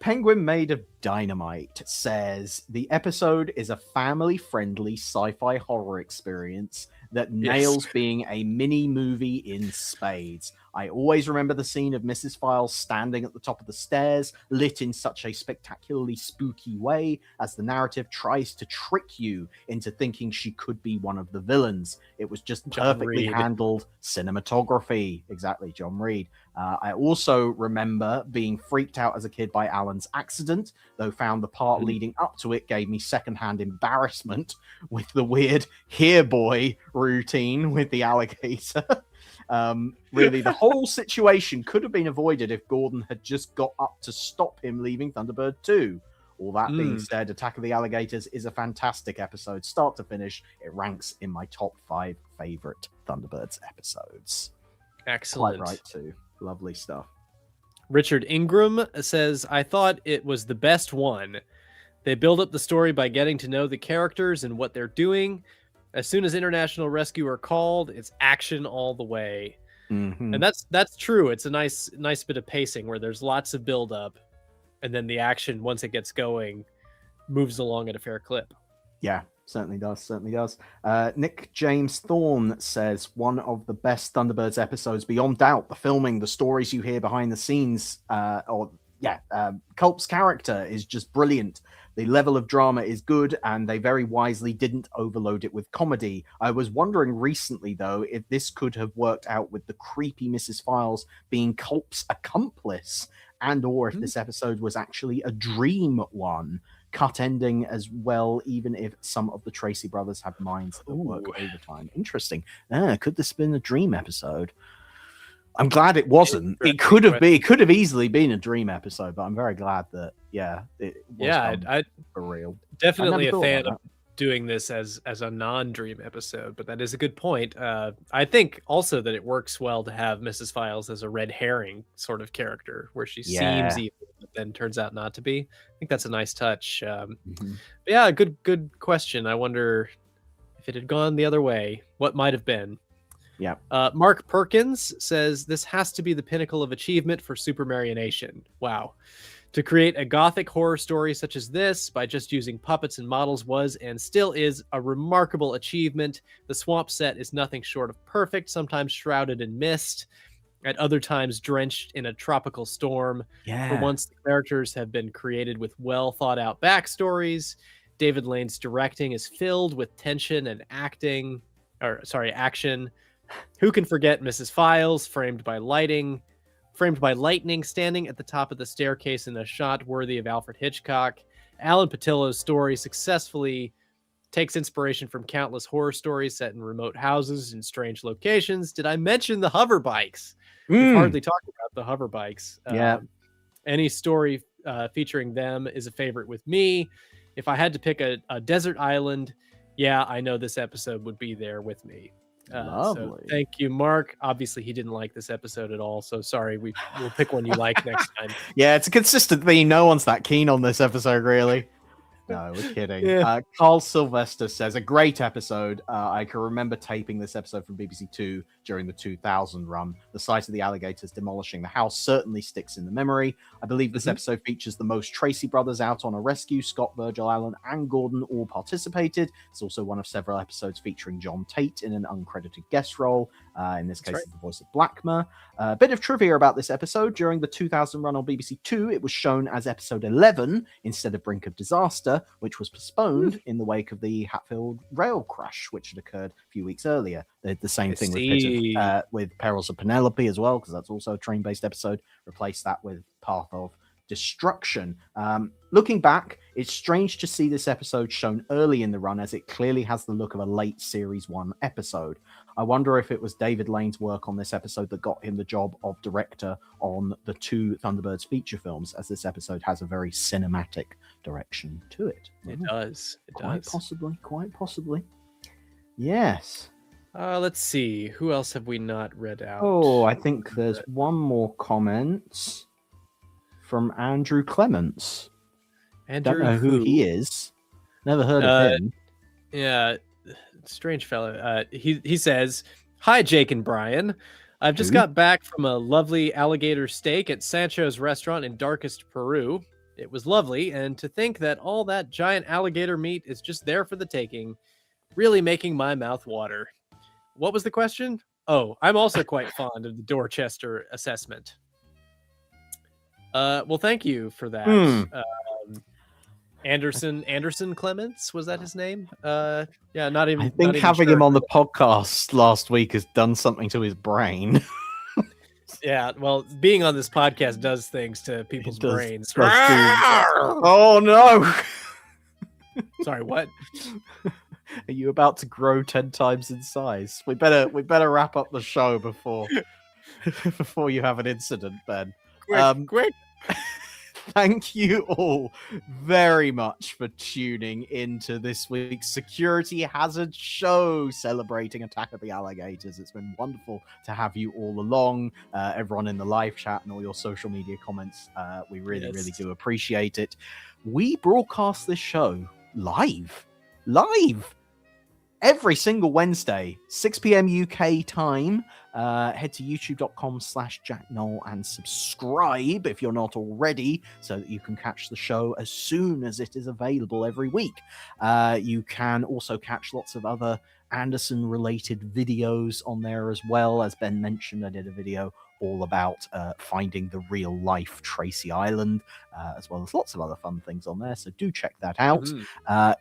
Penguin Made of Dynamite says the episode is a family-friendly sci-fi horror experience that nails being a mini movie in spades. I always remember the scene of Mrs. Files standing at the top of the stairs, lit in such a spectacularly spooky way as the narrative tries to trick you into thinking she could be one of the villains. It was just perfectly handled cinematography. Exactly, John Reed. I also remember being freaked out as a kid by Alan's accident, though found the part leading up to it gave me secondhand embarrassment with the weird here boy routine with the alligator. Really, the whole situation could have been avoided if Gordon had just got up to stop him leaving Thunderbird 2. All that being said, Attack of the Alligators is a fantastic episode, start to finish. It ranks in my top 5 favorite Thunderbirds episodes. Excellent. Quite right too. Lovely stuff. Richard Ingram says, I thought it was the best one. They build up the story by getting to know the characters and what they're doing. As soon as international rescue are called, it's action all the way. And that's true. It's a nice bit of pacing where there's lots of build up, and then the action, once it gets going, moves along at a fair clip. Yeah, Certainly does. Certainly does. Nick James Thorne says one of the best Thunderbirds episodes, beyond doubt. The filming, the stories you hear behind the scenes, Culp's character is just brilliant. The level of drama is good, and they very wisely didn't overload it with comedy. I was wondering recently, though, if this could have worked out with the creepy Mrs. Files being Culp's accomplice, and or if this episode was actually a dream one. Cut ending as well, even if some of the Tracy brothers have minds that work overtime. Interesting. Could this have been a dream episode? I'm glad it wasn't. It could have easily been a dream episode, but I'm very glad that it was I for real. Definitely a fan of doing this as a non-dream episode, but that is a good point. I think also that it works well to have Mrs. Files as a red herring sort of character, where she seems evil but then turns out not to be. I think that's a nice touch. Yeah, good question. I wonder if it had gone the other way, what might have been. Yeah. Mark Perkins says this has to be the pinnacle of achievement for Super Marionation. Wow. To create a gothic horror story such as this by just using puppets and models was and still is a remarkable achievement. The swamp set is nothing short of perfect, sometimes shrouded in mist, at other times drenched in a tropical storm. For once, the characters have been created with well thought out backstories. David Lane's directing is filled with tension and action. Who can forget Mrs. Files, framed by lightning, standing at the top of the staircase in a shot worthy of Alfred Hitchcock. Alan Patillo's story successfully takes inspiration from countless horror stories set in remote houses and strange locations. Did I mention the hover bikes? We've hardly talked about the hover bikes. Any story featuring them is a favorite with me. If I had to pick a desert island, I know this episode would be there with me. Lovely. So thank you, Mark. Obviously, he didn't like this episode at all, so sorry. We'll pick one you like next time. Yeah, it's a consistent theme. No one's that keen on this episode, really. No, we're kidding. Carl Sylvester says, a great episode. I can remember taping this episode from BBC Two during the 2000 run. The sight of the alligators demolishing the house certainly sticks in the memory. I believe this episode features the most Tracy brothers out on a rescue. Scott, Virgil Allen, and Gordon all participated. It's also one of several episodes featuring John Tate in an uncredited guest role. In this case, it's the voice of Blackmer. A bit of trivia about this episode. During the 2000 run on BBC Two, it was shown as episode 11 instead of Brink of Disaster, which was postponed in the wake of the Hatfield rail crash, which had occurred a few weeks earlier. They did the same thing with Perils of Penelope as well, because that's also a train-based episode. Replace that with Path of Destruction. Looking back, it's strange to see this episode shown early in the run, as it clearly has the look of a late Series 1 episode. I wonder if it was David Lane's work on this episode that got him the job of director on the 2 Thunderbirds feature films, as this episode has a very cinematic direction to it. It does. Quite possibly. Yes. Let's see. Who else have we not read out? Oh, I think there's one more comment from Andrew Clements. Don't know who he is. Never heard of him. Yeah, strange fellow. He says, "Hi, Jake and Brian. I've just got back from a lovely alligator steak at Sancho's restaurant in darkest Peru. It was lovely, and to think that all that giant alligator meat is just there for the taking, really making my mouth water." What was the question? Oh, I'm also quite fond of the Dorchester assessment. Well, thank you for that. Anderson Clements, was that his name? Not even. I think having him on the podcast last week has done something to his brain. Yeah, well, being on this podcast does things to people's brains. Oh no! Sorry, what? Are you about to grow 10 times in size? We better wrap up the show before you have an incident, Ben. Quick. Thank you all very much for tuning into this week's Security Hazard Show celebrating Attack of the Alligators. It's been wonderful to have you all along, everyone in the live chat and all your social media comments. We really do appreciate it. We broadcast this show live every single Wednesday, 6 p.m. UK time. Head to youtube.com/JackNoll and subscribe if you're not already, so that you can catch the show as soon as it is available every week. You can also catch lots of other Anderson-related videos on there as well. As Ben mentioned, I did a video all about finding the real-life Tracy Island, as well as lots of other fun things on there, so do check that out.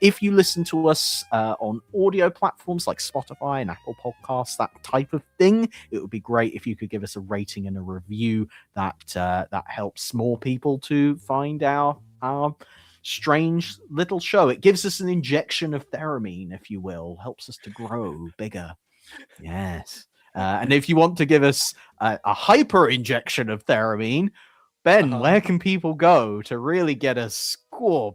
If you listen to us on audio platforms like Spotify and Apple Podcasts, that type of thing, it would be great if you could give us a rating and a review. That helps more people to find our strange little show. It gives us an injection of theramine, if you will, helps us to grow bigger. Yes. And if you want to give us a hyper injection of theramine, Ben, where can people go to really get us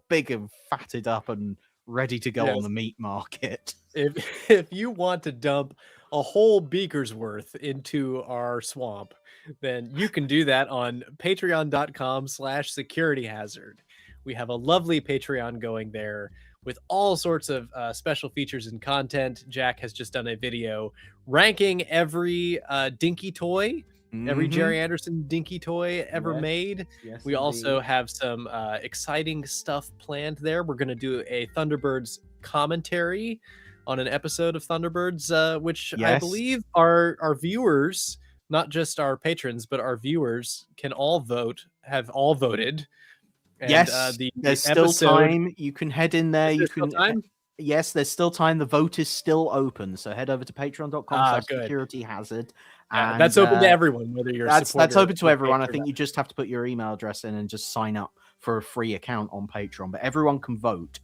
big and fatted up and ready to go on the meat market? If you want to dump a whole beaker's worth into our swamp, then you can do that on patreon.com/securityhazard. We have a lovely Patreon going there with all sorts of special features and content. Jack has just done a video ranking every dinky toy, every Jerry Anderson dinky toy ever made. Yes, we also have some exciting stuff planned there. We're going to do a Thunderbirds commentary on an episode of Thunderbirds, which I believe our viewers, not just our patrons, but our viewers can all vote, have all voted. And, there's still time. You can head in there. You can. Yes, there's still time. The vote is still open. So head over to patreon.com/securityhazard. And that's open to everyone, whether you're that's open to everyone. I think you just have to put your email address in and just sign up for a free account on Patreon. But everyone can vote.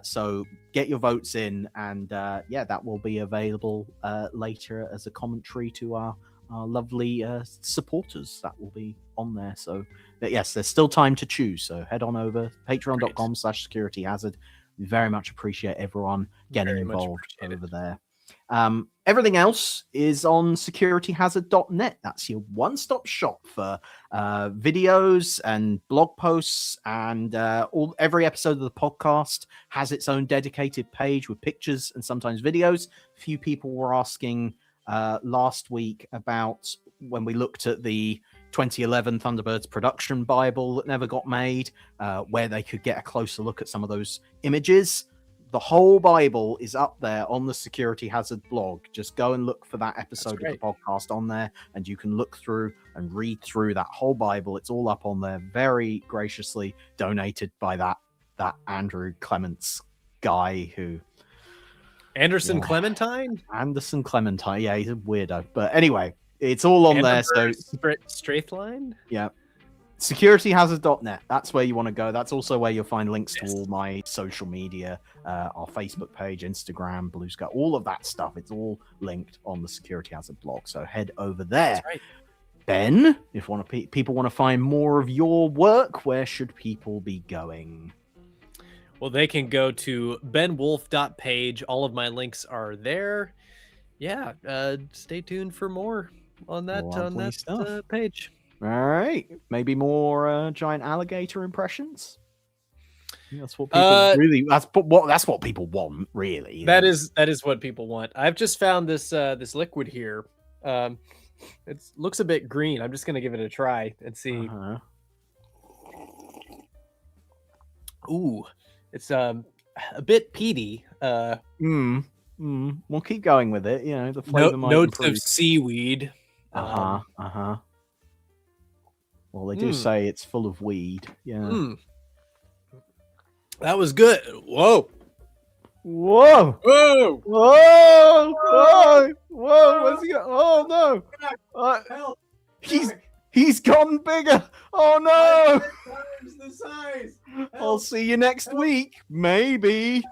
So get your votes in, and that will be available later as a commentary to our lovely supporters that will be on there. So yes, there's still time to choose, so head on over patreon.com/securityhazard. We very much appreciate everyone getting involved over there. Everything else is on securityhazard.net. That's your one-stop shop for videos and blog posts, and every episode of the podcast has its own dedicated page with pictures and sometimes videos. A few people were asking last week about when we looked at the 2011 Thunderbirds production Bible that never got made, where they could get a closer look at some of those images. The whole Bible is up there on the Security Hazard blog. Just go and look for that episode of the podcast on there, and you can look through and read through that whole Bible. It's all up on there, very graciously donated by that Andrew Clements guy who... Anderson Clementine? Anderson Clementine. Yeah, he's a weirdo. But anyway, it's all on there. So Straightline? Yeah. Securityhazard.net. That's where you want to go. That's also where you'll find links to all my social media, our Facebook page, Instagram, Blue Sky, all of that stuff. It's all linked on the Security Hazard blog. So head over there. That's right. Ben, if people want to find more of your work, where should people be going? Well, they can go to benwolf.page. All of my links are there. Yeah, stay tuned for more on that page. All right, maybe more giant alligator impressions. That's what people really. That's what people want, really. That is what people want. I've just found this liquid here. It looks a bit green. I'm just gonna give it a try and see. Ooh, it's a bit peaty. We'll keep going with it. You know, the flavor might notes improve. of seaweed. Well, they do say it's full of weed. Yeah. That was good. Whoa. Whoa. Whoa. Whoa. Whoa. Whoa. What's he got? Oh no. He's gotten bigger. Oh no. The size. I'll see you next week. Maybe.